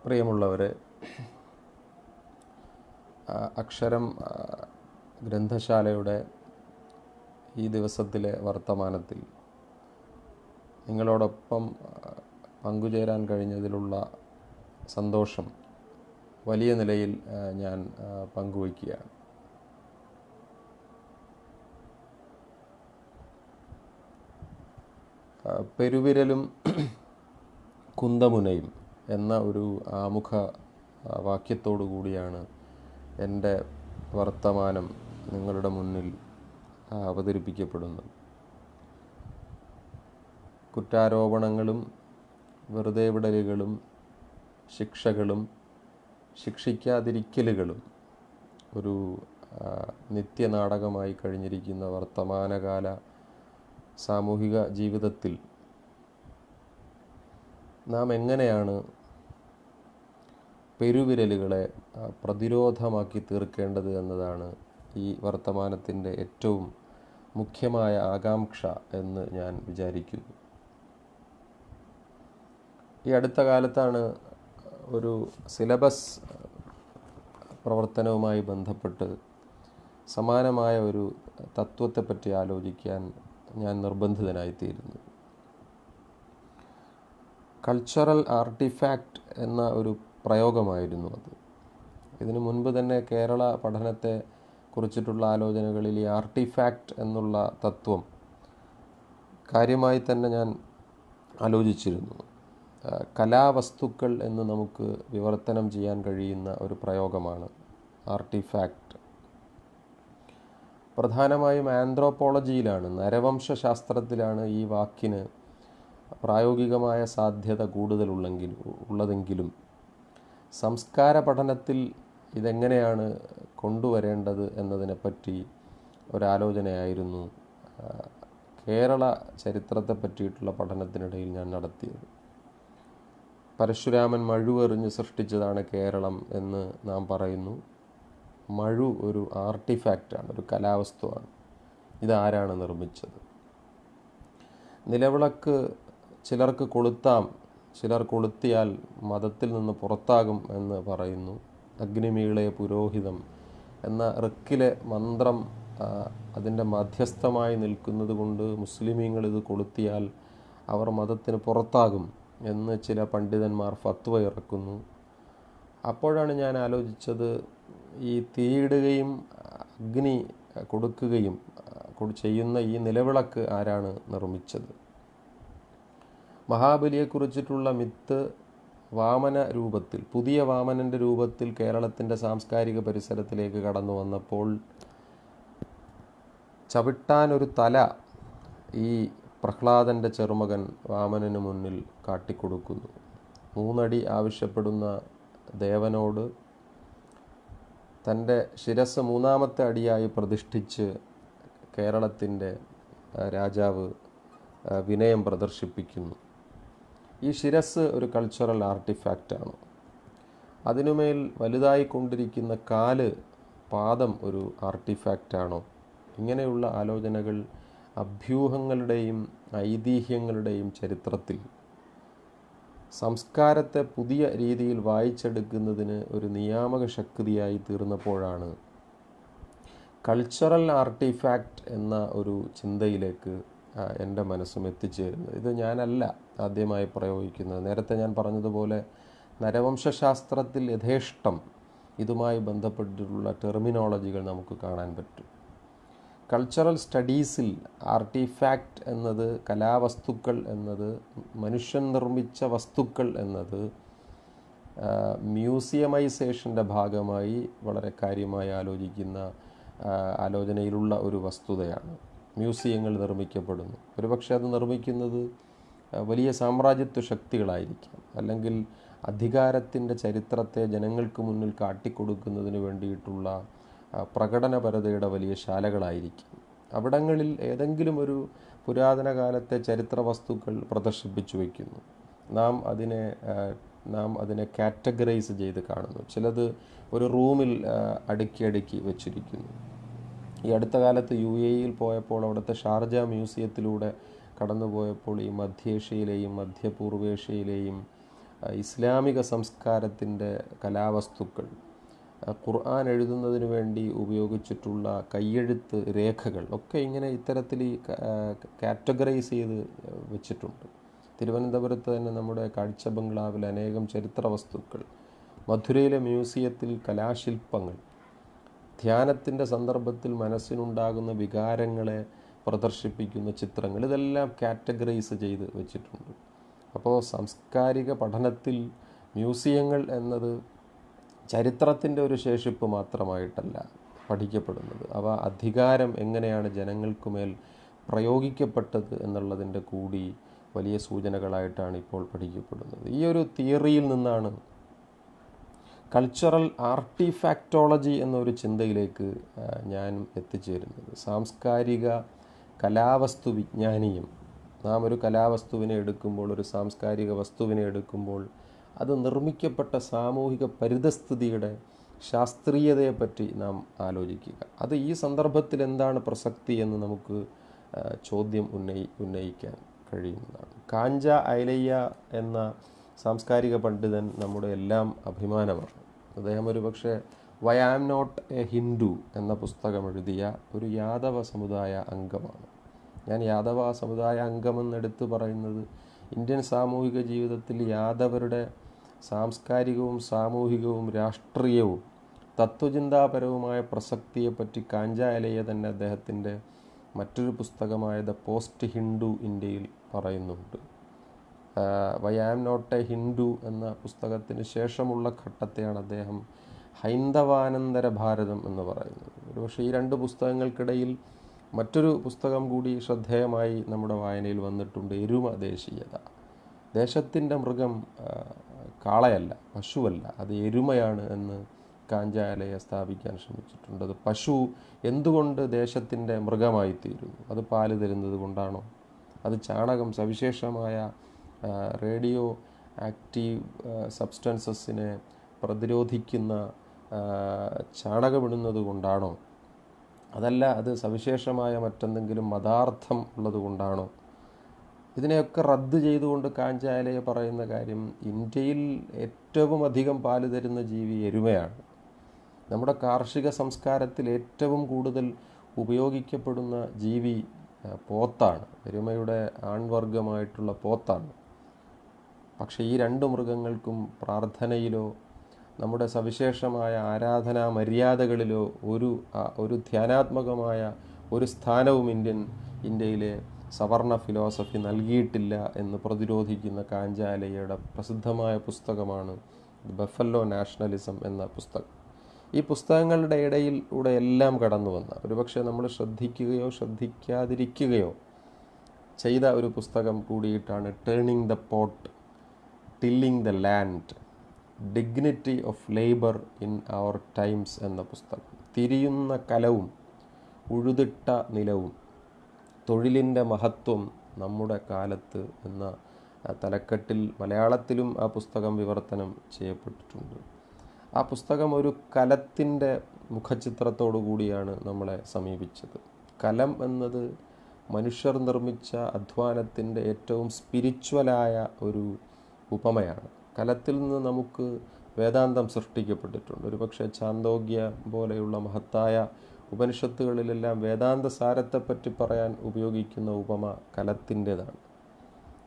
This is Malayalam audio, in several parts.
പ്രിയമുള്ളവരെ, അക്ഷരം ഗ്രന്ഥശാലയുടെ ഈ ദിവസത്തിലെ വർത്തമാനത്തിൽ നിങ്ങളോടൊപ്പം പങ്കുചേരാൻ കഴിഞ്ഞതിലുള്ള സന്തോഷം വലിയ നിലയിൽ ഞാൻ പങ്കുവയ്ക്കുകയാണ്. പെരുവിരലും കുന്തമുനയും എന്ന ഒരു ആമുഖ വാക്യത്തോടു കൂടിയാണ് എൻ്റെ വർത്തമാനം നിങ്ങളുടെ മുന്നിൽ അവതരിപ്പിക്കപ്പെടുന്നത്. കുറ്റാരോപണങ്ങളും വെറുതെ വിടലുകളും ശിക്ഷകളും ശിക്ഷിക്കാതിരിക്കലുകളും ഒരു നിത്യനാടകമായി കഴിഞ്ഞിരിക്കുന്ന വർത്തമാനകാല സാമൂഹിക ജീവിതത്തിൽ നാം എങ്ങനെയാണ് പെരുവിരലുകളെ പ്രതിരോധമാക്കി തീർക്കേണ്ടത് എന്നതാണ് ഈ വർത്തമാനത്തിൻ്റെ ഏറ്റവും മുഖ്യമായ ആകാംക്ഷ എന്ന് ഞാൻ വിചാരിക്കുന്നു. ഈ അടുത്ത കാലത്താണ് ഒരു സിലബസ് പ്രവർത്തനവുമായി ബന്ധപ്പെട്ട് സമാനമായ ഒരു തത്വത്തെപ്പറ്റി ആലോചിക്കാൻ ഞാൻ നിർബന്ധിതനായിത്തീരുന്നു. കൾച്ചറൽ ആർട്ടിഫാക്റ്റ് എന്ന ഒരു പ്രയോഗമായിരുന്നു അത്. ഇതിനു മുൻപ് തന്നെ കേരള പഠനത്തെ കുറിച്ചിട്ടുള്ള ആലോചനകളിൽ ഈ ആർട്ടിഫാക്റ്റ് എന്നുള്ള തത്വം കാര്യമായി തന്നെ ഞാൻ ആലോചിച്ചിരുന്നു. കലാവസ്തുക്കൾ എന്ന് നമുക്ക് വിവർത്തനം ചെയ്യാൻ കഴിയുന്ന ഒരു പ്രയോഗമാണ് ആർട്ടിഫാക്റ്റ്. പ്രധാനമായും ആന്ത്രോപോളജിയിലാണ്, നരവംശാസ്ത്രത്തിലാണ് ഈ വാക്കിന് പ്രായോഗികമായ സാധ്യത ഉള്ളതെങ്കിലും സംസ്കാര പഠനത്തിൽ ഇതെങ്ങനെയാണ് കൊണ്ടുവരേണ്ടത് എന്നതിനെപ്പറ്റി ഒരാലോചനയായിരുന്നു കേരള ചരിത്രത്തെ പറ്റിയിട്ടുള്ള പഠനത്തിനിടയിൽ ഞാൻ നടത്തിയത്. പരശുരാമൻ മഴുവെറിഞ്ഞ് സൃഷ്ടിച്ചതാണ് കേരളം എന്ന് നാം പറയുന്നു. മഴു ഒരു ആർട്ടിഫാക്റ്റാണ്, ഒരു കലാവസ്തുവാണ്. ഇതാരാണ് നിർമ്മിച്ചത്? നിലവിളക്ക് ചിലർക്ക് കൊളുത്താം, ചിലർ കൊളുത്തിയാൽ മതത്തിൽ നിന്ന് പുറത്താകും എന്ന് പറയുന്നു. അഗ്നിമീളെ പുരോഹിതം എന്ന ഋക്കിലെ മന്ത്രം അതിൻ്റെ മധ്യസ്ഥമായി നിൽക്കുന്നത് കൊണ്ട് മുസ്ലിമീങ്ങൾ ഇത് കൊളുത്തിയാൽ അവർ മതത്തിന് പുറത്താകും എന്ന് ചില പണ്ഡിതന്മാർ ഫത്വ ഇറക്കുന്നു. അപ്പോഴാണ് ഞാൻ ആലോചിച്ചത്, ഈ തീയിടുകയും അഗ്നി കൊടുക്കുകയും ചെയ്യുന്ന ഈ നിലവിളക്ക് ആരാണ് നിർമ്മിച്ചത്? മഹാബലിയെക്കുറിച്ചിട്ടുള്ള മിത്ത് വാമന രൂപത്തിൽ, പുതിയ വാമനൻ്റെ രൂപത്തിൽ കേരളത്തിൻ്റെ സാംസ്കാരിക പരിസരത്തിലേക്ക് കടന്നു വന്നപ്പോൾ ചവിട്ടാനൊരു തല ഈ പ്രഹ്ലാദൻ്റെ ചെറുമകൻ വാമനന് മുന്നിൽ കാട്ടിക്കൊടുക്കുന്നു. 3 അടി ആവശ്യപ്പെടുന്ന ദേവനോട് തൻ്റെ ശിരസ് 3ാമത്തെ അടിയായി പ്രതിഷ്ഠിച്ച് കേരളത്തിൻ്റെ രാജാവ് വിനയം പ്രദർശിപ്പിക്കുന്നു. ഈ ശിരസ് ഒരു കൾച്ചറൽ ആർട്ടിഫാക്റ്റാണ്. അതിനുമേൽ വലുതായിക്കൊണ്ടിരിക്കുന്ന പാദം ഒരു ആർട്ടിഫാക്റ്റാണോ? ഇങ്ങനെയുള്ള ആലോചനകൾ അഭ്യൂഹങ്ങളുടെയും ഐതിഹ്യങ്ങളുടെയും ചരിത്രത്തിൽ സംസ്കാരത്തെ പുതിയ രീതിയിൽ വായിച്ചെടുക്കുന്നതിന് ഒരു നിയാമക ശക്തിയായി തീർന്നപ്പോഴാണ് കൾച്ചറൽ ആർട്ടിഫാക്റ്റ് എന്ന ഒരു ചിന്തയിലേക്ക് എൻ്റെ മനസ്സും എത്തിച്ചേരുന്നത്. ഇത് ഞാനല്ല ആദ്യമായി പ്രയോഗിക്കുന്നത്. നേരത്തെ ഞാൻ പറഞ്ഞതുപോലെ നരവംശാസ്ത്രത്തിൽ യഥേഷ്ടം ഇതുമായി ബന്ധപ്പെട്ടിട്ടുള്ള ടെർമിനോളജികൾ നമുക്ക് കാണാൻ പറ്റും. കൾച്ചറൽ സ്റ്റഡീസിൽ ആർട്ടിഫാക്റ്റ് എന്നത്, കലാവസ്തുക്കൾ എന്നത്, മനുഷ്യൻ നിർമ്മിച്ച വസ്തുക്കൾ എന്നത് മ്യൂസിയമൈസേഷൻ്റെ ഭാഗമായി വളരെ കാര്യമായി ആലോചനയിലുള്ള ഒരു വസ്തുതയാണ്. മ്യൂസിയങ്ങൾ നിർമ്മിക്കപ്പെടുന്നു. ഒരുപക്ഷെ അത് നിർമ്മിക്കുന്നത് വലിയ സാമ്രാജ്യത്വ ശക്തികളായിരിക്കാം, അല്ലെങ്കിൽ അധികാരത്തിൻ്റെ ചരിത്രത്തെ ജനങ്ങൾക്ക് മുന്നിൽ കാട്ടിക്കൊടുക്കുന്നതിന് വേണ്ടിയിട്ടുള്ള പ്രകടനപരതയുടെ വലിയ ശാലകളായിരിക്കും. അവിടങ്ങളിൽ ഏതെങ്കിലും ഒരു പുരാതന കാലത്തെ ചരിത്ര വസ്തുക്കൾ പ്രദർശിപ്പിച്ചു വയ്ക്കുന്നു. നാം അതിനെ കാറ്റഗറൈസ് ചെയ്ത് കാണുന്നു. ചിലത് ഒരു റൂമിൽ അടുക്കി വച്ചിരിക്കുന്നു. ഈ അടുത്ത കാലത്ത് UAE പോയപ്പോൾ അവിടുത്തെ ഷാർജ മ്യൂസിയത്തിലൂടെ കടന്നുപോയപ്പോൾ ഈ മധ്യേഷ്യയിലെയും മധ്യപൂർവേഷ്യയിലെയും ഇസ്ലാമിക സംസ്കാരത്തിൻ്റെ കലാവസ്തുക്കൾ, ഖുർആൻ എഴുതുന്നതിന് വേണ്ടി ഉപയോഗിച്ചിട്ടുള്ള കയ്യെഴുത്ത് രേഖകൾ ഒക്കെ ഇങ്ങനെ ഇത്തരത്തിൽ കാറ്റഗറൈസ് ചെയ്ത് വെച്ചിട്ടുണ്ട്. തിരുവനന്തപുരത്ത് തന്നെ നമ്മുടെ കാഴ്ച ബംഗ്ലാവിൽ അനേകം ചരിത്ര വസ്തുക്കൾ, മധുരയിലെ മ്യൂസിയത്തിൽ കലാശില്പങ്ങൾ, ധ്യാനത്തിൻ്റെ സന്ദർഭത്തിൽ മനസ്സിനുണ്ടാകുന്ന വികാരങ്ങളെ പ്രദർശിപ്പിക്കുന്ന ചിത്രങ്ങൾ, ഇതെല്ലാം കാറ്റഗറൈസ് ചെയ്ത് വെച്ചിട്ടുണ്ട്. അപ്പോൾ സാംസ്കാരിക പഠനത്തിൽ മ്യൂസിയങ്ങൾ എന്നത് ചരിത്രത്തിൻ്റെ ഒരു ശേഷിപ്പ് മാത്രമായിട്ടല്ല പഠിക്കപ്പെടുന്നത്. അവ അധികാരം എങ്ങനെയാണ് ജനങ്ങൾക്കുമേൽ പ്രയോഗിക്കപ്പെട്ടത് എന്നുള്ളതിൻ്റെ കൂടി വലിയ സൂചനകളായിട്ടാണ് ഇപ്പോൾ പഠിക്കപ്പെടുന്നത്. ഈ ഒരു തിയറിയിൽ നിന്നാണ് കൾച്ചറൽ ആർട്ടിഫാക്റ്റോളജി എന്നൊരു ചിന്തയിലേക്ക് ഞാനും എത്തിച്ചേരുന്നത്. സാംസ്കാരിക കലാവസ്തു വിജ്ഞാനിയും, നാം ഒരു കലാവസ്തുവിനെ എടുക്കുമ്പോൾ, ഒരു സാംസ്കാരിക വസ്തുവിനെ എടുക്കുമ്പോൾ അത് നിർമ്മിക്കപ്പെട്ട സാമൂഹിക പരിതസ്ഥിതിയുടെ ശാസ്ത്രീയതയെപ്പറ്റി നാം ആലോചിക്കുക. അത് ഈ സന്ദർഭത്തിൽ എന്താണ് പ്രസക്തി എന്ന് നമുക്ക് ചോദ്യം ഉന്നയിക്കാൻ കഴിയുന്നതാണ്. കാഞ്ച ഐലയ്യ എന്ന സാംസ്കാരിക പണ്ഡിതൻ നമ്മുടെ എല്ലാം അഭിമാനമാണ്. അദ്ദേഹം ഒരു പക്ഷേ why am not a Hindu എന്ന പുസ്തകം എഴുതിയ ഒരു യാദവ സമുദായ അംഗമാണ്. ഞാൻ യാദവ സമുദായ അംഗമെന്നെടുത്ത് പറയുന്നത് ഇന്ത്യൻ സാമൂഹിക ജീവിതത്തിൽ യാദവരുടെ സാംസ്കാരികവും സാമൂഹികവും രാഷ്ട്രീയവും തത്വചിന്താപരവുമായ പ്രസക്തിയെപ്പറ്റി കാഞ്ച ഐലയ്യ തന്നെ അദ്ദേഹത്തിൻ്റെ മറ്റൊരു പുസ്തകമായ ദ പോസ്റ്റ് ഹിന്ദു ഇന്ത്യയിൽ പറയുന്നുണ്ട്. Why am not a Hindu എന്ന പുസ്തകത്തിന് ശേഷമുള്ള ഘട്ടത്തെയാണ് അദ്ദേഹം ഹൈന്ദവാനന്തര ഭാരതം എന്ന് പറയുന്നത്. ഒരുപക്ഷെ ഈ രണ്ട് പുസ്തകങ്ങൾക്കിടയിൽ മറ്റൊരു പുസ്തകം കൂടി ശ്രദ്ധേയമായി നമ്മുടെ വായനയിൽ വന്നിട്ടുണ്ട്, എരുമ ദേശീയത. ദേശത്തിൻ്റെ മൃഗം കാളയല്ല, പശുവല്ല, അത് എരുമയാണ് എന്ന് കാഞ്ച ഐലയ്യ സ്ഥാപിക്കാൻ ശ്രമിച്ചിട്ടുണ്ട്. അത് പശു എന്തുകൊണ്ട് ദേശത്തിൻ്റെ മൃഗമായിത്തീരുന്നു? അത് പാല് തരുന്നത് കൊണ്ടാണോ? അത് ചാണകം, സവിശേഷമായ റേഡിയോ ആക്റ്റീവ് സബ്സ്റ്റൻസസിനെ പ്രതിരോധിക്കുന്ന ചാണകമിടുന്നത് കൊണ്ടാണോ? അതല്ല, അത് സവിശേഷമായ മറ്റെന്തെങ്കിലും മതാർത്ഥം ഉള്ളത് കൊണ്ടാണോ? ഇതിനെയൊക്കെ റദ്ദ് ചെയ്തുകൊണ്ട് കാഞ്ച ഐലയ്യ പറയുന്ന കാര്യം, ഇന്ത്യയിൽ ഏറ്റവും അധികം പാല് തരുന്ന ജീവി എരുമയാണ്. നമ്മുടെ കാർഷിക സംസ്കാരത്തിൽ ഏറ്റവും കൂടുതൽ ഉപയോഗിക്കപ്പെടുന്ന ജീവി പോത്താണ്, എരുമയുടെ ആൺവർഗമായിട്ടുള്ള പോത്താണ്. പക്ഷേ ഈ രണ്ട് മൃഗങ്ങൾക്കും പ്രാർത്ഥനയിലോ നമ്മുടെ സവിശേഷമായ ആരാധനാ മര്യാദകളിലോ ഒരു ധ്യാനാത്മകമായ ഒരു സ്ഥാനവും ഇന്ത്യയിലെ സവർണ ഫിലോസഫി നൽകിയിട്ടില്ല എന്ന് പ്രതിരോധിക്കുന്ന കാഞ്ച ഐലയ്യയുടെ പ്രസിദ്ധമായ പുസ്തകമാണ് ബഫല്ലോ നാഷണലിസം എന്ന പുസ്തകം. ഈ പുസ്തകങ്ങളുടെ ഇടയിലൂടെ എല്ലാം കടന്നു വന്ന, ഒരുപക്ഷെ നമ്മൾ ശ്രദ്ധിക്കുകയോ ശ്രദ്ധിക്കാതിരിക്കുകയോ ചെയ്ത ഒരു പുസ്തകം കൂടിയിട്ടാണ് turning the pot, tilling the land, dignity of labour in our times എന്ന പുസ്തകം. തിരിയുന്ന കലവും ഉഴുതിട്ട നിലവും തൊഴിലിൻ്റെ മഹത്വം നമ്മുടെ കാലത്ത് എന്ന തലക്കെട്ടിൽ മലയാളത്തിലും ആ പുസ്തകം വിവർത്തനം ചെയ്യപ്പെട്ടിട്ടുണ്ട്. ആ പുസ്തകം ഒരു കലത്തിൻ്റെ മുഖചിത്രത്തോടു കൂടിയാണ് നമ്മളെ സമീപിച്ചത്. കലം എന്നത് മനുഷ്യർ നിർമ്മിച്ച അധ്വാനത്തിൻ്റെ ഏറ്റവും സ്പിരിച്വലായ ഒരു ഉപമയാണ്. കലത്തിൽ നിന്ന് നമുക്ക് വേദാന്തം സൃഷ്ടിക്കപ്പെട്ടിട്ടുണ്ട്. ഒരുപക്ഷെ ഛാന്തോഗ്യ പോലെയുള്ള മഹത്തായ ഉപനിഷത്തുകളിലെല്ലാം വേദാന്ത സാരത്തെപ്പറ്റി പറയാൻ ഉപയോഗിക്കുന്ന ഉപമ കലത്തിൻ്റെതാണ്.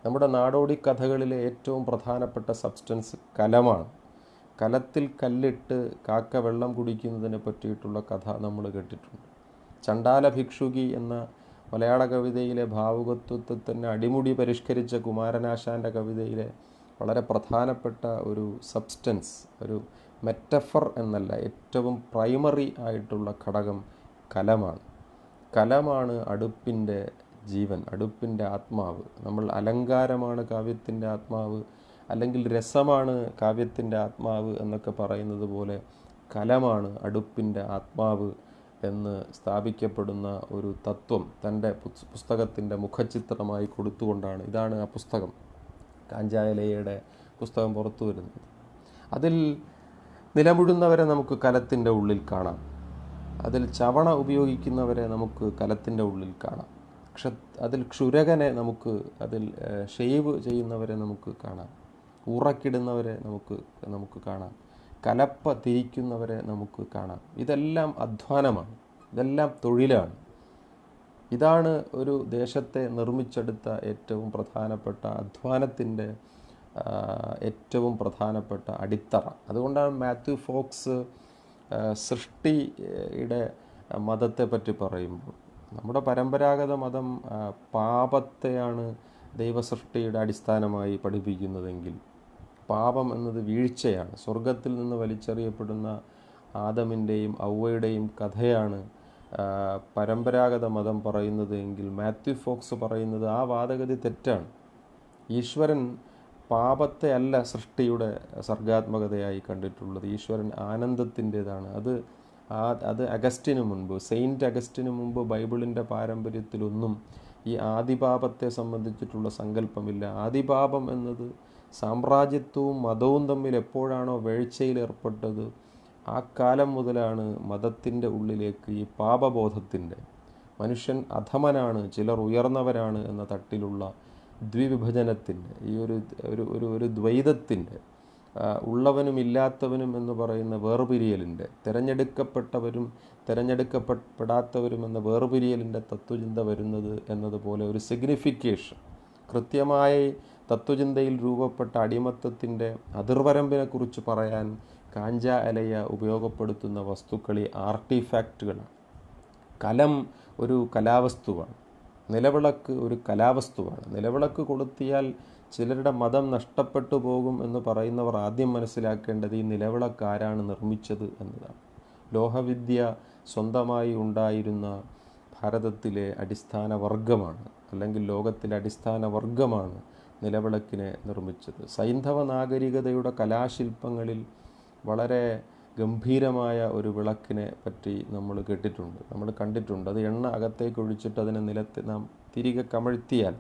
നമ്മുടെ നാടോടി കഥകളിലെ ഏറ്റവും പ്രധാനപ്പെട്ട സബ്സ്റ്റൻസ് കലമാണ്. കലത്തിൽ കല്ലിട്ട് കാക്ക വെള്ളം കുടിക്കുന്നതിനെ പറ്റിയിട്ടുള്ള കഥ നമ്മൾ കേട്ടിട്ടുണ്ട്. ചണ്ടാല ഭിക്ഷുകി എന്ന മലയാള കവിതയിലെ ഭാവുകത്വത്തെ തന്നെ അടിമുടി പരിഷ്കരിച്ച കുമാരനാശാൻ്റെ കവിതയിലെ വളരെ പ്രധാനപ്പെട്ട ഒരു സബ്സ്റ്റൻസ്, ഒരു മെറ്റഫർ എന്നല്ല, ഏറ്റവും പ്രൈമറി ആയിട്ടുള്ള ഘടകം കലമാണ്. കലമാണ് അടുപ്പിൻ്റെ ജീവൻ, അടുപ്പിൻ്റെ ആത്മാവ്. നമ്മൾ അലങ്കാരമാണ് കാവ്യത്തിൻ്റെ ആത്മാവ്, അല്ലെങ്കിൽ രസമാണ് കാവ്യത്തിൻ്റെ ആത്മാവ് എന്നൊക്കെ പറയുന്നത് പോലെ കലമാണ് അടുപ്പിൻ്റെ ആത്മാവ് എന്ന് സ്ഥാപിക്കപ്പെടുന്ന ഒരു തത്വം തൻ്റെ പുസ്തകത്തിൻ്റെ മുഖചിത്രമായി കൊടുത്തുകൊണ്ടാണ്, ഇതാണ് ആ പുസ്തകം, കാഞ്ച ഐലയ്യയുടെ പുസ്തകം പുറത്തു വരുന്നത്. അതിൽ നിലമുഴുന്നവരെ നമുക്ക് കലത്തിൻ്റെ ഉള്ളിൽ കാണാം, അതിൽ ചവണ ഉപയോഗിക്കുന്നവരെ നമുക്ക് കലത്തിൻ്റെ ഉള്ളിൽ കാണാം, അതിൽ ക്ഷുരകനെ നമുക്ക്, അതിൽ ഷെയ്വ് ചെയ്യുന്നവരെ നമുക്ക് കാണാം. ഉറക്കിടുന്നവരെ നമുക്ക് കാണാം, കലപ്പ തിരിക്കുന്നവരെ നമുക്ക് കാണാം. ഇതെല്ലാം അധ്വാനമാണ്, ഇതെല്ലാം തൊഴിലാണ്. ഇതാണ് ഒരു ദേശത്തെ നിർമ്മിച്ചെടുത്ത ഏറ്റവും പ്രധാനപ്പെട്ട അധ്വാനത്തിൻ്റെ ഏറ്റവും പ്രധാനപ്പെട്ട അടിത്തറ. അതുകൊണ്ടാണ് മാത്യു ഫോക്സ് സൃഷ്ടിയുടെ മതത്തെ പറ്റി പറയുമ്പോൾ, നമ്മുടെ പരമ്പരാഗത മതം പാപത്തെയാണ് ദൈവസൃഷ്ടിയുടെ അടിസ്ഥാനമായി പഠിപ്പിക്കുന്നതെങ്കിൽ, പാപം എന്നത് വീഴ്ചയാണ്, സ്വർഗത്തിൽ നിന്ന് വലിച്ചെറിയപ്പെടുന്ന ആദമിൻ്റെയും ഔവയുടെയും കഥയാണ് പരമ്പരാഗത മതം പറയുന്നത് എങ്കിൽ, മാത്യു ഫോക്സ് പറയുന്നത് ആ വാദഗതി തെറ്റാണ്. ഈശ്വരൻ പാപത്തെ അല്ല സൃഷ്ടിയുടെ സർഗാത്മകതയായി കണ്ടിട്ടുള്ളത്. ഈശ്വരൻ ആനന്ദത്തിൻ്റെതാണ്. അത് അഗസ്റ്റിന് മുൻപ്, സെയിൻറ്റ് അഗസ്റ്റിന് മുമ്പ് ബൈബിളിൻ്റെ പാരമ്പര്യത്തിലൊന്നും ഈ ആദിപാപത്തെ സംബന്ധിച്ചിട്ടുള്ള സങ്കല്പമില്ല. ആദിപാപം എന്നത് സാമ്രാജ്യത്വവും മതവും തമ്മിൽ എപ്പോഴാണോ വീഴ്ചയിലേർപ്പെട്ടത്, ആ കാലം മുതലാണ് മതത്തിൻ്റെ ഉള്ളിലേക്ക് ഈ പാപബോധത്തിൻ്റെ, മനുഷ്യൻ അധമനാണ്, ചിലർ ഉയർന്നവരാണ് എന്ന തട്ടിലുള്ള ദ്വിവിഭജനത്തിൻ്റെ, ഈ ഒരു ദ്വൈതത്തിൻ്റെ, ഉള്ളവനും ഇല്ലാത്തവനും എന്ന് പറയുന്ന വേർപിരിയലിൻ്റെ, തിരഞ്ഞെടുക്കപ്പെട്ടവരും തിരഞ്ഞെടുക്കപ്പെടാത്തവരും എന്ന വേർപിരിയലിൻ്റെ തത്വചിന്ത വരുന്നത് എന്നതുപോലെ ഒരു സിഗ്നിഫിക്കേഷൻ, കൃത്യമായി തത്വചിന്തയിൽ രൂപപ്പെട്ട അടിമത്തത്തിൻ്റെ അതിർവരമ്പിനെക്കുറിച്ച് പറയാൻ കാഞ്ച അലയ ഉപയോഗപ്പെടുത്തുന്ന വസ്തുക്കൾ ഈ ആർട്ടിഫാക്റ്റുകളാണ്. കലം ഒരു കലാവസ്തുവാണ്, നിലവിളക്ക് ഒരു കലാവസ്തുവാണ്. നിലവിളക്ക് കൊളുത്തിയാൽ ചിലരുടെ മതം നഷ്ടപ്പെട്ടു പോകും എന്ന് പറയുന്നവർ ആദ്യം മനസ്സിലാക്കേണ്ടത് ഈ നിലവിളക്ക് ആരാണ് നിർമ്മിച്ചത് എന്നതാണ്. ലോഹവിദ്യ സ്വന്തമായി ഉണ്ടായിരുന്ന ഭാരതത്തിലെ അടിസ്ഥാന വർഗമാണ്, അല്ലെങ്കിൽ ലോകത്തിലെ അടിസ്ഥാന വർഗമാണ് നിലവിളക്കിനെ നിർമ്മിച്ചത്. സൈന്ധവ നാഗരികതയുടെ കലാശില്പങ്ങളിൽ വളരെ ഗംഭീരമായ ഒരു വിളക്കിനെ പറ്റി നമ്മൾ കേട്ടിട്ടുണ്ട്, നമ്മൾ കണ്ടിട്ടുണ്ട്. അത് എണ്ണ അകത്തേക്ക് ഒഴിച്ചിട്ട് അതിനെ നിലത്ത് നാം തിരികെ കമഴ്ത്തിയാൽ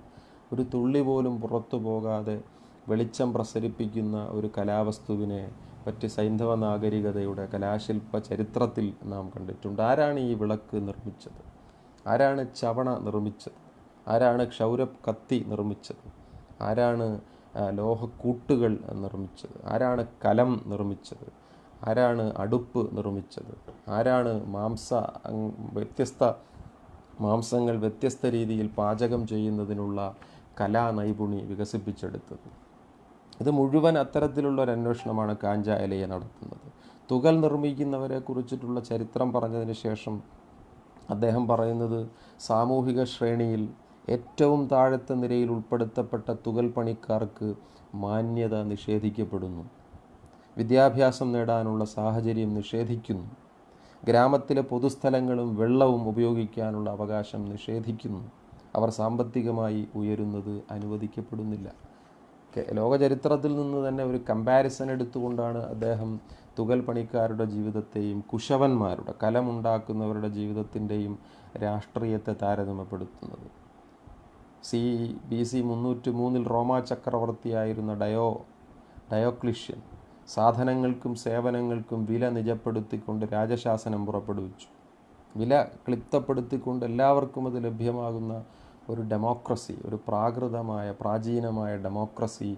ഒരു തുള്ളി പോലും പുറത്തു പോകാതെ വെളിച്ചം പ്രസരിപ്പിക്കുന്ന ഒരു കലാവസ്തുവിനെ പറ്റി സൈന്ധവ നാഗരികതയുടെ കലാശില്പ ചരിത്രത്തിൽ നാം കണ്ടിട്ടുണ്ട്. ആരാണ് ഈ വിളക്ക് നിർമ്മിച്ചത്? ആരാണ് ചവണ നിർമ്മിച്ചത്? ആരാണ് ക്ഷൗര കത്തി നിർമ്മിച്ചത്? ആരാണ് ലോഹക്കൂട്ടുകൾ നിർമ്മിച്ചത്? ആരാണ് കലം നിർമ്മിച്ചത്? ആരാണ് അടുപ്പ് നിർമ്മിച്ചത്? ആരാണ് വ്യത്യസ്ത മാംസങ്ങൾ വ്യത്യസ്ത രീതിയിൽ പാചകം ചെയ്യുന്നതിനുള്ള കലാനൈപുണി വികസിപ്പിച്ചെടുത്തത്? ഇത് മുഴുവൻ അത്തരത്തിലുള്ള ഒരു അന്വേഷണമാണ് കാഞ്ച അലയ നടത്തുന്നത്. തുകൽ നിർമ്മിക്കുന്നവരെ കുറിച്ചിട്ടുള്ള ചരിത്രം പറഞ്ഞതിന് ശേഷം അദ്ദേഹം പറയുന്നത്, സാമൂഹിക ശ്രേണിയിൽ ഏറ്റവും താഴത്തെ നിരയിൽ ഉൾപ്പെടുത്തപ്പെട്ട തുകൽ പണിക്കാർക്ക് മാന്യത നിഷേധിക്കപ്പെടുന്നു, വിദ്യാഭ്യാസം നേടാനുള്ള സാഹചര്യം നിഷേധിക്കുന്നു, ഗ്രാമത്തിലെ പൊതുസ്ഥലങ്ങളും വെള്ളവും ഉപയോഗിക്കാനുള്ള അവകാശം നിഷേധിക്കുന്നു, അവർ സാമ്പത്തികമായി ഉയരുന്നത് അനുവദിക്കപ്പെടുന്നില്ല. ലോകചരിത്രത്തിൽ നിന്ന് തന്നെ ഒരു കമ്പാരിസൺ എടുത്തുകൊണ്ടാണ് അദ്ദേഹം തുകൽ പണിക്കാരുടെ ജീവിതത്തെയും കുശവന്മാരുടെ, കലമുണ്ടാക്കുന്നവരുടെ ജീവിതത്തിൻ്റെയും രാഷ്ട്രീയത്തെ താരതമ്യപ്പെടുത്തുന്നത്. BC 303 റോമാ ചക്രവർത്തിയായിരുന്ന ഡയോക്ലിഷ്യൻ സാധനങ്ങൾക്കും സേവനങ്ങൾക്കും വില നിജപ്പെടുത്തിക്കൊണ്ട് രാജശാസനം പുറപ്പെടുവിച്ചു. വില ക്ലിപ്തപ്പെടുത്തിക്കൊണ്ട് എല്ലാവർക്കും അത് ലഭ്യമാകുന്ന ഒരു ഡെമോക്രസി, ഒരു പ്രാചീനമായ ഡെമോക്രസി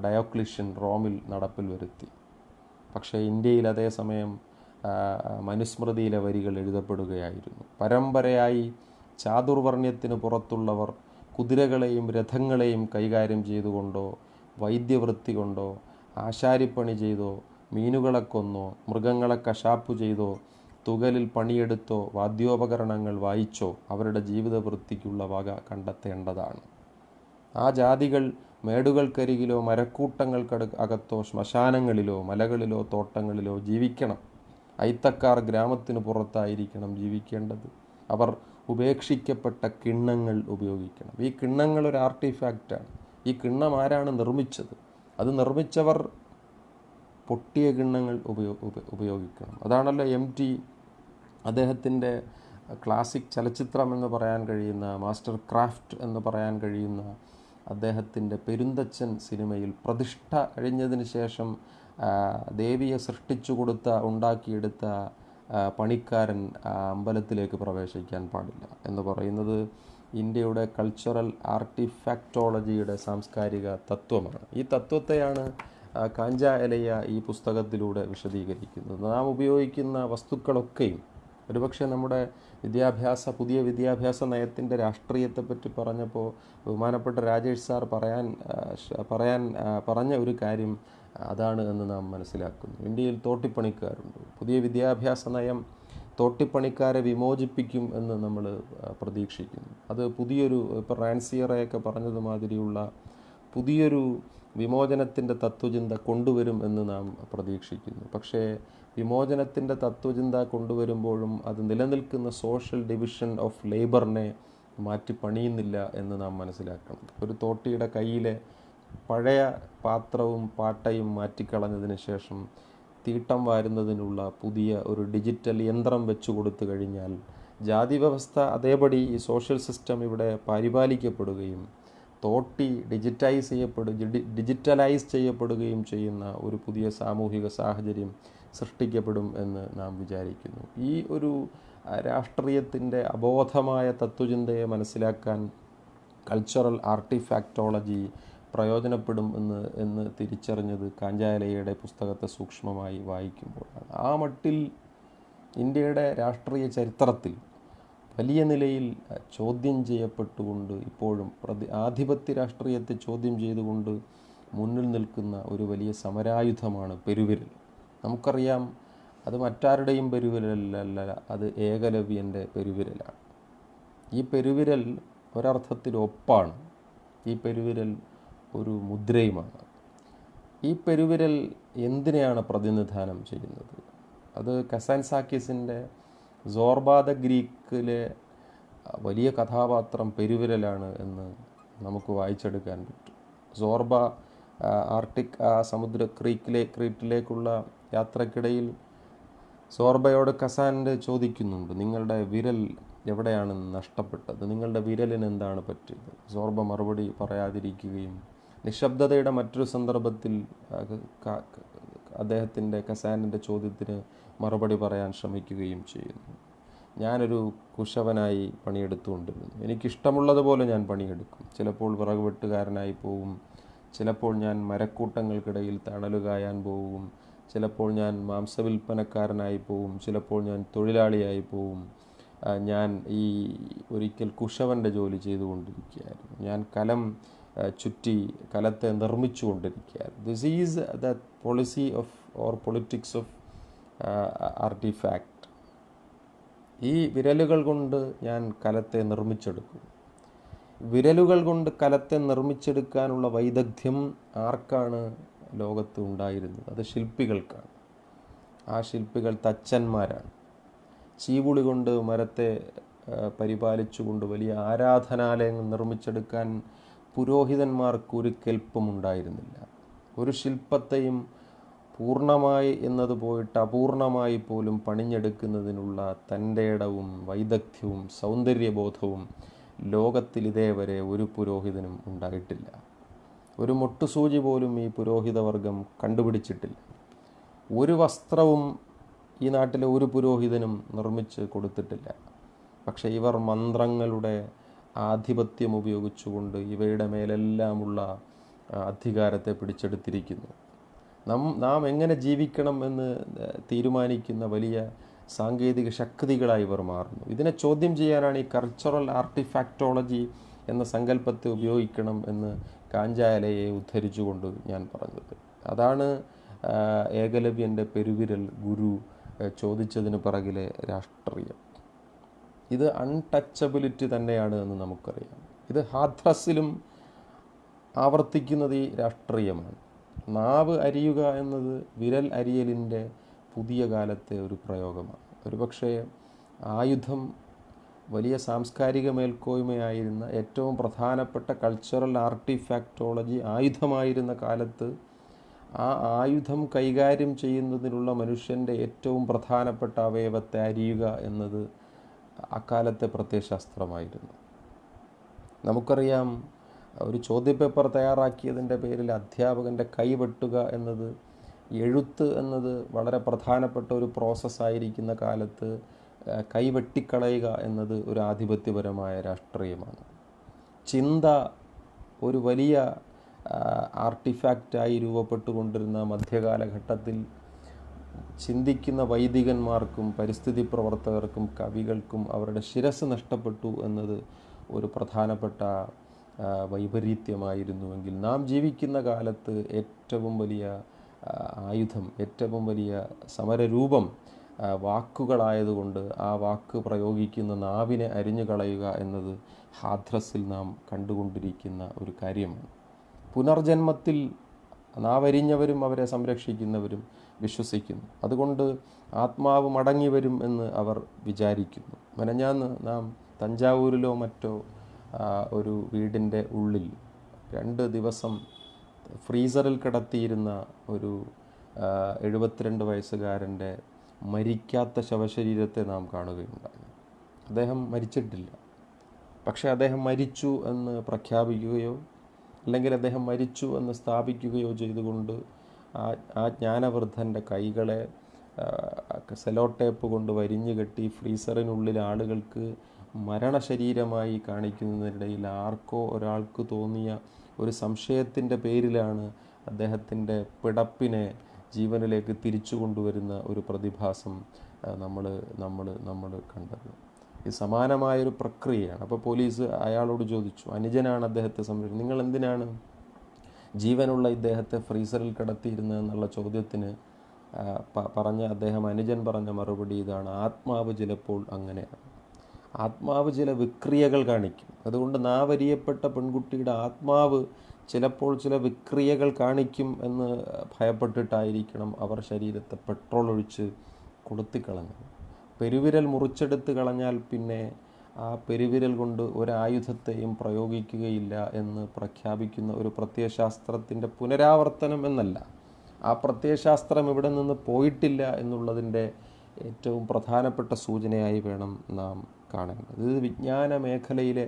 ഡയോക്ലിഷ്യൻ റോമിൽ നടപ്പിൽ വരുത്തി. പക്ഷേ ഇന്ത്യയിൽ അതേസമയം മനുസ്മൃതിയിലെ വരികൾ എഴുതപ്പെടുകയായിരുന്നു. പരമ്പരയായി ചാതുർവർണ്ണ്യത്തിന് പുറത്തുള്ളവർ കുതിരകളെയും രഥങ്ങളെയും കൈകാര്യം ചെയ്തുകൊണ്ടോ, വൈദ്യവൃത്തി കൊണ്ടോ, ആശാരിപ്പണി ചെയ്തോ, മീനുകളെ കൊന്നോ, മൃഗങ്ങളെ കശാപ്പു ചെയ്തോ, തുകലിൽ പണിയെടുത്തോ, വാദ്യോപകരണങ്ങൾ വായിച്ചോ അവരുടെ ജീവിതവൃത്തിക്കുള്ള വക കണ്ടെത്തേണ്ടതാണ്. ആ ജാതികൾ മേടുകൾക്കരികിലോ മരക്കൂട്ടങ്ങൾക്കകത്തോ ശ്മശാനങ്ങളിലോ മലകളിലോ തോട്ടങ്ങളിലോ ജീവിക്കണം. അയിത്തക്കാർ ഗ്രാമത്തിന് പുറത്തായിരിക്കണം ജീവിക്കേണ്ടത്. അവർ ഉപേക്ഷിക്കപ്പെട്ട കിണ്ണങ്ങൾ ഉപയോഗിക്കണം. ഈ കിണ്ണങ്ങൾ ഒരു ആർട്ടിഫാക്റ്റാണ്. ഈ കിണ്ണം ആരാണ് നിർമ്മിച്ചത്? അത് നിർമ്മിച്ചവർ പൊട്ടിയ കിണ്ണങ്ങൾ ഉപയോഗിക്കണം. അതാണല്ലോ MT അദ്ദേഹത്തിൻ്റെ ക്ലാസിക് ചലച്ചിത്രം എന്ന് പറയാൻ കഴിയുന്ന, മാസ്റ്റർ ക്രാഫ്റ്റ് എന്ന് പറയാൻ കഴിയുന്ന അദ്ദേഹത്തിൻ്റെ പെരുന്തച്ചൻ സിനിമയിൽ പ്രതിഷ്ഠ കഴിഞ്ഞതിന് ശേഷം ദേവിയെ സൃഷ്ടിച്ചു ഉണ്ടാക്കിയെടുത്ത പണിക്കാരൻ അമ്പലത്തിലേക്ക് പ്രവേശിക്കാൻ പാടില്ല എന്ന് പറയുന്നത് ഇന്ത്യയുടെ കൾച്ചറൽ ആർട്ടിഫാക്റ്റോളജിയുടെ സാംസ്കാരിക തത്വമാണ്. ഈ തത്വത്തെയാണ് കാഞ്ച എലയ്യ ഈ പുസ്തകത്തിലൂടെ വിശദീകരിക്കുന്നത്. നാം ഉപയോഗിക്കുന്ന വസ്തുക്കളൊക്കെയും ഒരുപക്ഷെ നമ്മുടെ പുതിയ വിദ്യാഭ്യാസ നയത്തിൻ്റെ രാഷ്ട്രീയത്തെപ്പറ്റി പറഞ്ഞപ്പോൾ ബഹുമാനപ്പെട്ട രാജേഷ് സാർ പറഞ്ഞ ഒരു കാര്യം അതാണ് എന്ന് നാം മനസ്സിലാക്കുന്നു. ഇന്ത്യയിൽ തോട്ടിപ്പണിക്കാരുണ്ട്. പുതിയ വിദ്യാഭ്യാസ നയം തോട്ടിപ്പണിക്കാരെ വിമോചിപ്പിക്കും എന്ന് നമ്മൾ പ്രതീക്ഷിക്കുന്നു. അത് ഇപ്പോൾ റാൻസിയറയൊക്കെ പറഞ്ഞതുമാതിരിയുള്ള പുതിയൊരു വിമോചനത്തിൻ്റെ തത്വചിന്ത കൊണ്ടുവരും എന്ന് നാം പ്രതീക്ഷിക്കുന്നു. പക്ഷേ വിമോചനത്തിൻ്റെ തത്വചിന്ത കൊണ്ടുവരുമ്പോഴും അത് നിലനിൽക്കുന്ന സോഷ്യൽ ഡിവിഷൻ ഓഫ് ലേബറിനെ മാറ്റി പണിയുന്നില്ല എന്ന് നാം മനസ്സിലാക്കണം. ഒരു തോട്ടിയുടെ കയ്യിലെ പഴയ പാത്രവും പാട്ടയും മാറ്റിക്കളഞ്ഞതിന് ശേഷം തീട്ടം വാരുന്നതിനുള്ള പുതിയ ഒരു ഡിജിറ്റൽ യന്ത്രം വെച്ചു കൊടുത്തു കഴിഞ്ഞാൽ ജാതി വ്യവസ്ഥ അതേപടി ഈ സോഷ്യൽ സിസ്റ്റം ഇവിടെ പരിപാലിക്കപ്പെടുകയും തോട്ടി ഡിജിറ്റലൈസ് ചെയ്യപ്പെടുകയും ചെയ്യുന്ന ഒരു പുതിയ സാമൂഹിക സാഹചര്യം സൃഷ്ടിക്കപ്പെടും എന്ന് നാം വിചാരിക്കുന്നു. ഈ ഒരു രാഷ്ട്രീയത്തിൻ്റെ അബോധമായ തത്വചിന്തയെ മനസ്സിലാക്കാൻ കൾച്ചറൽ ആർട്ടിഫാക്റ്റോളജി പ്രയോജനപ്പെടും എന്ന് തിരിച്ചറിഞ്ഞത് കാഞ്ച എലയ്യയുടെ പുസ്തകത്തെ സൂക്ഷ്മമായി വായിക്കുമ്പോഴാണ്. ആ മട്ടിൽ ഇന്ത്യയുടെ രാഷ്ട്രീയ ചരിത്രത്തിൽ വലിയ നിലയിൽ ചോദ്യം ചെയ്യപ്പെട്ടുകൊണ്ട് ഇപ്പോഴും ആധിപത്യ രാഷ്ട്രീയത്തെ ചോദ്യം ചെയ്തുകൊണ്ട് മുന്നിൽ നിൽക്കുന്ന ഒരു വലിയ സമരായുധമാണ് പെരുവിരൽ. നമുക്കറിയാം, അത് മറ്റാരുടെയും പെരുവിരലല്ല, അത് ഏകലവ്യൻ്റെ പെരുവിരലാണ്. ഈ പെരുവിരൽ ഒരർത്ഥത്തിൽ ഒപ്പാണ്. ഈ പെരുവിരൽ ഒരു മുദ്രയുമാണ്. ഈ പെരുവിരൽ എന്തിനെയാണ് പ്രതിനിധാനം ചെയ്യുന്നത്? അത് കസാൻസാക്കിസിൻ്റെ സോർബ ദ ഗ്രീക്കിലെ വലിയ കഥാപാത്രം പെരുവിരലാണ് എന്ന് നമുക്ക് വായിച്ചെടുക്കാൻ പറ്റും. സോർബ സമുദ്ര ക്രീറ്റിലേക്കുള്ള യാത്രക്കിടയിൽ സോർബയോട് കസാൻ്റെ ചോദിക്കുന്നുണ്ട്, നിങ്ങളുടെ വിരൽ എവിടെയാണ് നഷ്ടപ്പെട്ടത്? നിങ്ങളുടെ വിരലിന് എന്താണ് പറ്റിയത്? സോർബ മറുപടി പറയാതിരിക്കുകയും നിശബ്ദതയുടെ മറ്റൊരു സന്ദർഭത്തിൽ കസാനിൻ്റെ ചോദ്യത്തിന് മറുപടി പറയാൻ ശ്രമിക്കുകയും ചെയ്യുന്നു. ഞാനൊരു കുശവനായി പണിയെടുത്തുകൊണ്ടിരുന്നു. എനിക്കിഷ്ടമുള്ളതുപോലെ ഞാൻ പണിയെടുക്കും. ചിലപ്പോൾ വിറക് വെട്ടുകാരനായി പോവും, ചിലപ്പോൾ ഞാൻ മരക്കൂട്ടങ്ങൾക്കിടയിൽ തണലുകായാൻ പോവും, ചിലപ്പോൾ ഞാൻ മാംസവിൽപ്പനക്കാരനായി പോവും, ചിലപ്പോൾ ഞാൻ തൊഴിലാളിയായി പോവും. ഞാൻ ഒരിക്കൽ കുശവൻ്റെ ജോലി ചെയ്തുകൊണ്ടിരിക്കുകയായിരുന്നു. ഞാൻ കലം ചുറ്റി കലത്തെ നിർമ്മിച്ചു കൊണ്ടിരിക്കുകയായിരുന്നു. This is the policy politics of artefact. ഈ വിരലുകൾ കൊണ്ട് ഞാൻ കലത്തെ നിർമ്മിച്ചെടുക്കും. വിരലുകൾ കൊണ്ട് കലത്തെ നിർമ്മിച്ചെടുക്കാനുള്ള വൈദഗ്ധ്യം ആർക്കാണ് ലോകത്ത് ഉണ്ടായിരുന്നത്? അത് ശില്പികൾക്കാണ്. ആ ശില്പികൾ തച്ചന്മാരാണ്. ചീവുളി കൊണ്ട് മരത്തെ പരിപാലിച്ചുകൊണ്ട് വലിയ ആരാധനാലയങ്ങൾ നിർമ്മിച്ചെടുക്കാൻ പുരോഹിതന്മാർക്ക് ഒരു കെൽപ്പും ഉണ്ടായിരുന്നില്ല. ഒരു ശില്പത്തെയും പൂർണ്ണമായി എന്നത് പോയിട്ട് അപൂർണമായി പോലും പണിഞ്ഞെടുക്കുന്നതിനുള്ള തൻ്റെ ഇടവും വൈദഗ്ധ്യവും സൗന്ദര്യബോധവും ലോകത്തിൽ ഇതേവരെ ഒരു പുരോഹിതനും ഉണ്ടായിട്ടില്ല. ഒരു മൊട്ടുസൂചി പോലും ഈ പുരോഹിതവർഗം കണ്ടുപിടിച്ചിട്ടില്ല. ഒരു വസ്ത്രവും ഈ നാട്ടിലെ ഒരു പുരോഹിതനും നിർമ്മിച്ച് കൊടുത്തിട്ടില്ല. പക്ഷേ ഇവർ മന്ത്രങ്ങളുടെ ആധിപത്യം ഉപയോഗിച്ചുകൊണ്ട് ഇവയുടെ മേലെല്ലാമുള്ള അധികാരത്തെ പിടിച്ചെടുത്തിരിക്കുന്നു. നാം എങ്ങനെ ജീവിക്കണം എന്ന് തീരുമാനിക്കുന്ന വലിയ സാങ്കേതിക ശക്തികളായി ഇവർ മാറുന്നു. ഇതിനെ ചോദ്യം ചെയ്യാനാണ് ഈ കൾച്ചറൽ ആർട്ടിഫാക്റ്റോളജി എന്ന സങ്കല്പത്തെ ഉപയോഗിക്കണം എന്ന് കാഞ്ച എലയ്യയെ ഉദ്ധരിച്ചുകൊണ്ട് ഞാൻ പറഞ്ഞത്. അതാണ് ഏകലവ്യൻ്റെ പെരുവിരൽ ഗുരു ചോദിച്ചതിന് പിറകിലെ രാഷ്ട്രീയം. ഇത് അൺടച്ചബിലിറ്റി തന്നെയാണ് എന്ന് നമുക്കറിയാം. ഇത് ഹാഥ്രസിലും ആവർത്തിക്കുന്നത് ഈ രാഷ്ട്രീയമാണ്. നാവ് അരിയുക എന്നത് വിരൽ അരിയലിൻ്റെ പുതിയ കാലത്തെ ഒരു പ്രയോഗമാണ്. ഒരുപക്ഷെ ആയുധം വലിയ സാംസ്കാരിക മേൽക്കോയ്മയായിരുന്ന ഏറ്റവും പ്രധാനപ്പെട്ട കൾച്ചറൽ ആർട്ടിഫാക്റ്റോളജി ആയുധമായിരുന്ന കാലത്ത് ആ ആയുധം കൈകാര്യം ചെയ്യുന്നതിനുള്ള മനുഷ്യൻ്റെ ഏറ്റവും പ്രധാനപ്പെട്ട അവയവത്തെ അരിയുക എന്നത് അക്കാലത്തെ പ്രത്യയശാസ്ത്രമായിരുന്നു. നമുക്കറിയാം, ഒരു ചോദ്യപേപ്പർ തയ്യാറാക്കിയതിൻ്റെ പേരിൽ അധ്യാപകൻ്റെ കൈവെട്ടുക എന്നത്, എഴുത്ത് എന്നത് വളരെ പ്രധാനപ്പെട്ട ഒരു പ്രോസസ്സായിരിക്കുന്ന കാലത്ത് കൈവെട്ടിക്കളയുക എന്നത് ഒരു ആധിപത്യപരമായ രാഷ്ട്രീയമാണ്. ചിന്ത ഒരു വലിയ ആർട്ടിഫാക്റ്റായി രൂപപ്പെട്ടുകൊണ്ടിരുന്ന മധ്യകാലഘട്ടത്തിൽ ചിന്തിക്കുന്ന വൈദികന്മാർക്കും പരിസ്ഥിതി പ്രവർത്തകർക്കും കവികൾക്കും അവരുടെ ശിരസ് നഷ്ടപ്പെട്ടു എന്നത് ഒരു പ്രധാനപ്പെട്ട വൈപരീത്യമായിരുന്നുവെങ്കിൽ, നാം ജീവിക്കുന്ന കാലത്ത് ഏറ്റവും വലിയ ആയുധം, ഏറ്റവും വലിയ സമരരൂപം വാക്കുകളായതുകൊണ്ട് ആ വാക്ക് പ്രയോഗിക്കുന്ന നാവിനെ അരിഞ്ഞു കളയുക എന്നത് ഹാഥ്രസിൽ നാം കണ്ടുകൊണ്ടിരിക്കുന്ന ഒരു കാര്യമാണ്. പുനർജന്മത്തിൽ നാവരിഞ്ഞവരും അവരെ സംരക്ഷിക്കുന്നവരും വിശ്വസിക്കുന്നു. അതുകൊണ്ട് ആത്മാവ് മടങ്ങി വരും എന്ന് അവർ വിചാരിക്കുന്നു. മെനഞ്ഞാന്ന് നാം തഞ്ചാവൂരിലോ മറ്റോ ഒരു വീടിൻ്റെ ഉള്ളിൽ 2 ദിവസം ഫ്രീസറിൽ കിടത്തിയിരുന്ന ഒരു 72 വയസ്സുകാരൻ്റെ മരിക്കാത്ത ശവശരീരത്തെ നാം കാണുകയുണ്ടായി. അദ്ദേഹം മരിച്ചിട്ടില്ല, പക്ഷേ അദ്ദേഹം മരിച്ചു എന്ന് പ്രഖ്യാപിക്കുകയോ അല്ലെങ്കിൽ അദ്ദേഹം മരിച്ചു എന്ന് സ്ഥാപിക്കുകയോ ചെയ്തുകൊണ്ട് ആ ജ്ഞാനവൃദ്ധൻ്റെ കൈകളെ സെലോ ടേപ്പ് കൊണ്ട് വരിഞ്ഞു കെട്ടി ഫ്രീസറിനുള്ളിൽ ആളുകൾക്ക് മരണശരീരമായി കാണിക്കുന്നതിനിടയിൽ ആർക്കോ ഒരാൾക്ക് തോന്നിയ ഒരു സംശയത്തിൻ്റെ പേരിലാണ് അദ്ദേഹത്തിൻ്റെ പിടപ്പിനെ ജീവനിലേക്ക് തിരിച്ചു കൊണ്ടുവരുന്ന ഒരു പ്രതിഭാസം നമ്മൾ കണ്ടത്. ഇത് സമാനമായൊരു പ്രക്രിയയാണ്. അപ്പോൾ പോലീസ് അയാളോട് ചോദിച്ചു, അനുജനാണ് അദ്ദേഹത്തെ സംരക്ഷിക്കുന്നത്, നിങ്ങൾ എന്തിനാണ് ജീവനുള്ള ഇദ്ദേഹത്തെ ഫ്രീസറിൽ കിടത്തിയിരുന്നതെന്നുള്ള ചോദ്യത്തിന് അനുജൻ പറഞ്ഞ മറുപടി ഇതാണ്: ആത്മാവ് ചിലപ്പോൾ അങ്ങനെയാണ്. ആത്മാവ് ചില വിക്രിയകൾ കാണിക്കും. അതുകൊണ്ട് നാവരിയപ്പെട്ട പെൺകുട്ടിയുടെ ആത്മാവ് ചിലപ്പോൾ ചില വിക്രിയകൾ കാണിക്കും എന്ന് ഭയപ്പെട്ടിട്ടായിരിക്കണം അവർ ശരീരത്തെ പെട്രോൾ ഒഴിച്ച് കൊളുത്തിക്കളഞ്ഞത്. പെരുവിരൽ മുറിച്ചെടുത്ത് കളഞ്ഞാൽ പിന്നെ ആ പെരുവിരൽ കൊണ്ട് ഒരായുധത്തെയും പ്രയോഗിക്കുകയില്ല എന്ന് പ്രഖ്യാപിക്കുന്ന ഒരു പ്രത്യയശാസ്ത്രത്തിൻ്റെ പുനരാവർത്തനം എന്നല്ല, ആ പ്രത്യയശാസ്ത്രം ഇവിടെ നിന്ന് പോയിട്ടില്ല എന്നുള്ളതിൻ്റെ ഏറ്റവും പ്രധാനപ്പെട്ട സൂചനയായി വേണം നാം കാണേണ്ടത്. ഇത് വിജ്ഞാന മേഖലയിലെ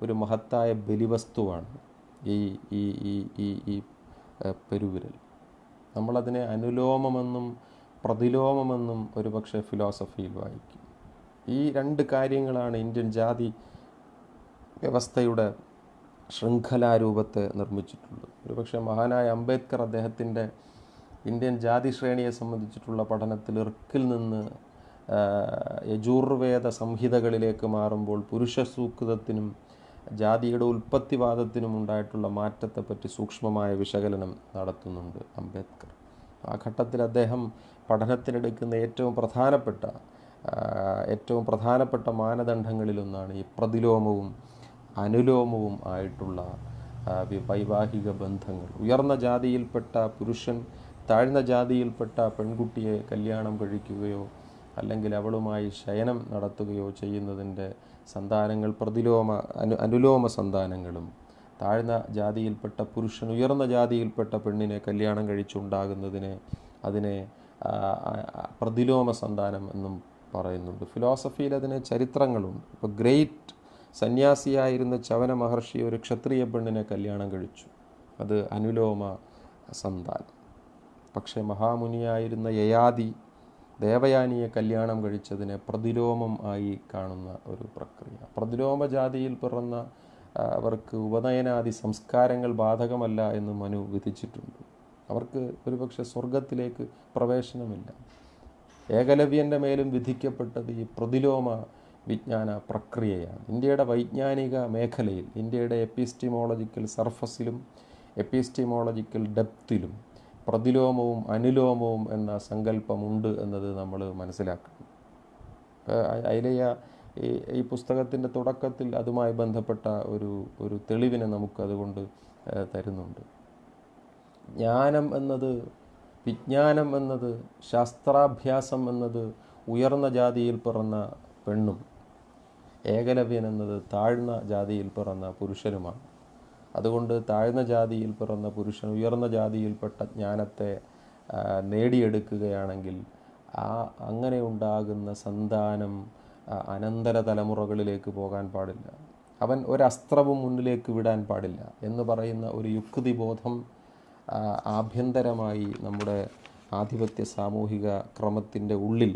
ഒരു മഹത്തായ ബലിവസ്തുവാണ് ഈ ഈ ഈ ഈ ഈ പെരുവിരൽ. നമ്മളതിനെ അനുലോമമെന്നും പ്രതിലോമമെന്നും ഒരുപക്ഷെ ഫിലോസഫിയിൽ വായിക്കും. ഈ 2 കാര്യങ്ങളാണ് ഇന്ത്യൻ ജാതി വ്യവസ്ഥയുടെ ശൃംഖലാരൂപത്തെ നിർമ്മിച്ചിട്ടുള്ളത്. ഒരുപക്ഷെ മഹാനായ അംബേദ്കർ അദ്ദേഹത്തിൻ്റെ ഇന്ത്യൻ ജാതി ശ്രേണിയെ സംബന്ധിച്ചിട്ടുള്ള പഠനത്തിൽ ഇർക്കിൽ നിന്ന് യജുർവേദ സംഹിതകളിലേക്ക് മാറുമ്പോൾ പുരുഷ സൂക്തത്തിനും ജാതിയുടെ ഉൽപ്പത്തിവാദത്തിനും ഉണ്ടായിട്ടുള്ള മാറ്റത്തെപ്പറ്റി സൂക്ഷ്മമായ വിശകലനം നടത്തുന്നുണ്ട് അംബേദ്കർ. ആ ഘട്ടത്തിൽ അദ്ദേഹം പഠനത്തിനെടുക്കുന്ന ഏറ്റവും പ്രധാനപ്പെട്ട മാനദണ്ഡങ്ങളിലൊന്നാണ് ഈ പ്രതിലോമവും അനുലോമവും ആയിട്ടുള്ള വൈവാഹിക ബന്ധങ്ങൾ. ഉയർന്ന ജാതിയിൽപ്പെട്ട പുരുഷൻ താഴ്ന്ന ജാതിയിൽപ്പെട്ട പെൺകുട്ടിയെ കല്യാണം കഴിക്കുകയോ അല്ലെങ്കിൽ അവളുമായി ശയനം നടത്തുകയോ ചെയ്യുന്നതിൻ്റെ സന്താനങ്ങൾ അനുലോമ സന്താനങ്ങളും, താഴ്ന്ന ജാതിയിൽപ്പെട്ട പുരുഷൻ ഉയർന്ന ജാതിയിൽപ്പെട്ട പെണ്ണിനെ കല്യാണം അതിനെ പ്രതിലോമ സന്താനം എന്നും പറയുന്നുണ്ട്. ഫിലോസഫിയിൽ അതിന് ചരിത്രങ്ങളുണ്ട്. ഇപ്പോൾ ഗ്രേറ്റ് സന്യാസിയായിരുന്ന ചവന മഹർഷി ഒരു ക്ഷത്രിയ പെണ്ണിനെ കല്യാണം കഴിച്ചു, അത് അനുലോമ സന്താനം. പക്ഷേ മഹാമുനിയായിരുന്ന യയാതി ദേവയാനിയെ കല്യാണം കഴിച്ചതിനെ പ്രതിലോമം ആയി കാണുന്ന ഒരു പ്രക്രിയ. പ്രതിലോമ ജാതിയിൽ പിറന്ന അവർക്ക് ഉപനയനാദി സംസ്കാരങ്ങൾ ബാധകമല്ല എന്ന് മനു വിധിച്ചിട്ടുണ്ട്. അവർക്ക് ഒരുപക്ഷെ സ്വർഗത്തിലേക്ക് പ്രവേശനമില്ല. ഏകലവ്യൻ്റെ മേലും വിധിക്കപ്പെട്ടത് ഈ പ്രതിലോമ വിജ്ഞാന പ്രക്രിയയാണ്. ഇന്ത്യയുടെ വൈജ്ഞാനിക മേഖലയിൽ, ഇന്ത്യയുടെ എപ്പിസ്റ്റീമോളജിക്കൽ സർഫസിലും എപ്പിസ്റ്റീമോളജിക്കൽ ഡെപ്തിലും പ്രതിലോമവും അനുലോമവും എന്ന സങ്കല്പമുണ്ട് എന്നത് നമ്മൾ മനസ്സിലാക്കണം. അതിലെയ ഈ പുസ്തകത്തിൻ്റെ തുടക്കത്തിൽ അതുമായി ബന്ധപ്പെട്ട ഒരു തെളിവിനെ നമുക്കതുകൊണ്ട് തരുന്നുണ്ട്. വിജ്ഞാനം എന്നത് ശാസ്ത്രാഭ്യാസം എന്നത് ഉയർന്ന ജാതിയിൽ പിറന്ന പെണ്ണും ഏകലവ്യൻ എന്നത് താഴ്ന്ന ജാതിയിൽ പിറന്ന പുരുഷനുമാണ്. അതുകൊണ്ട് താഴ്ന്ന ജാതിയിൽ പിറന്ന പുരുഷൻ ഉയർന്ന ജാതിയിൽപ്പെട്ട ജ്ഞാനത്തെ നേടിയെടുക്കുകയാണെങ്കിൽ അങ്ങനെ ഉണ്ടാകുന്ന സന്താനം അനന്തര തലമുറകളിലേക്ക് പോകാൻ പാടില്ല, അവൻ ഒരസ്ത്രവും മുന്നിലേക്ക് വിടാൻ പാടില്ല എന്ന് പറയുന്ന ഒരു യുക്തിബോധം ആഭ്യന്തരമായി നമ്മുടെ ആധിപത്യ സാമൂഹിക ക്രമത്തിൻ്റെ ഉള്ളിൽ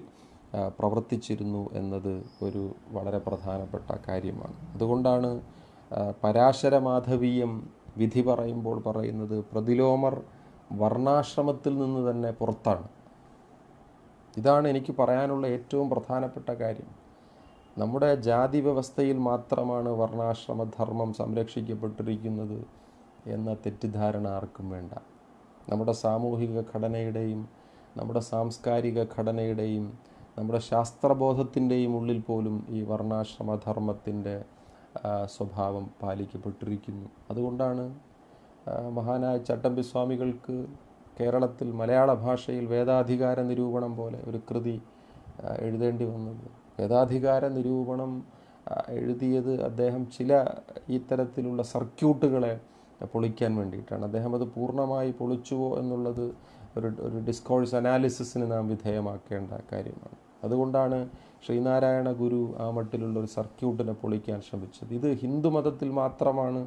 പ്രവർത്തിച്ചിരുന്നു എന്നത് ഒരു വളരെ പ്രധാനപ്പെട്ട കാര്യമാണ്. അതുകൊണ്ടാണ് പരാശര മാധവീയം വിധി പറയുമ്പോൾ പറയുന്നത് പ്രതിലോമർ വർണ്ണാശ്രമത്തിൽ നിന്ന് തന്നെ പുറത്താണ്. ഇതാണ് എനിക്ക് പറയാനുള്ള ഏറ്റവും പ്രധാനപ്പെട്ട കാര്യം. നമ്മുടെ ജാതി വ്യവസ്ഥയിൽ മാത്രമാണ് വർണ്ണാശ്രമധർമ്മം സംരക്ഷിക്കപ്പെട്ടിരിക്കുന്നത് എന്ന തെറ്റിദ്ധാരണ ആർക്കും വേണ്ട. നമ്മുടെ സാമൂഹിക ഘടനയുടെയും നമ്മുടെ സാംസ്കാരിക ഘടനയുടെയും നമ്മുടെ ശാസ്ത്രബോധത്തിൻ്റെയും ഉള്ളിൽ പോലും ഈ വർണ്ണാശ്രമധർമ്മത്തിൻ്റെ സ്വഭാവം പാലിക്കപ്പെട്ടിരിക്കുന്നു. അതുകൊണ്ടാണ് മഹാനായ ചട്ടമ്പി സ്വാമികൾക്ക് കേരളത്തിൽ മലയാള ഭാഷയിൽ വേദാധികാര നിരൂപണം പോലെ ഒരു കൃതി എഴുതേണ്ടി വന്നത്. വേദാധികാര നിരൂപണം എഴുതിയത് അദ്ദേഹം ചില ഇത്തരത്തിലുള്ള സർക്യൂട്ടുകളെ പൊളിക്കാൻ വേണ്ടിയിട്ടാണ്. അദ്ദേഹം അത് പൂർണ്ണമായി പൊളിച്ചുവോ എന്നുള്ളത് ഒരു ഡിസ്കോഴ്സ് അനാലിസിസിന് നാം വിധേയമാക്കേണ്ട കാര്യമാണ്. അതുകൊണ്ടാണ് ശ്രീനാരായണ ഗുരു ആ മട്ടിലുള്ള ഒരു സർക്യൂട്ടിനെ പൊളിക്കാൻ ശ്രമിച്ചത്. ഇത് ഹിന്ദു മതത്തിൽ മാത്രമാണ്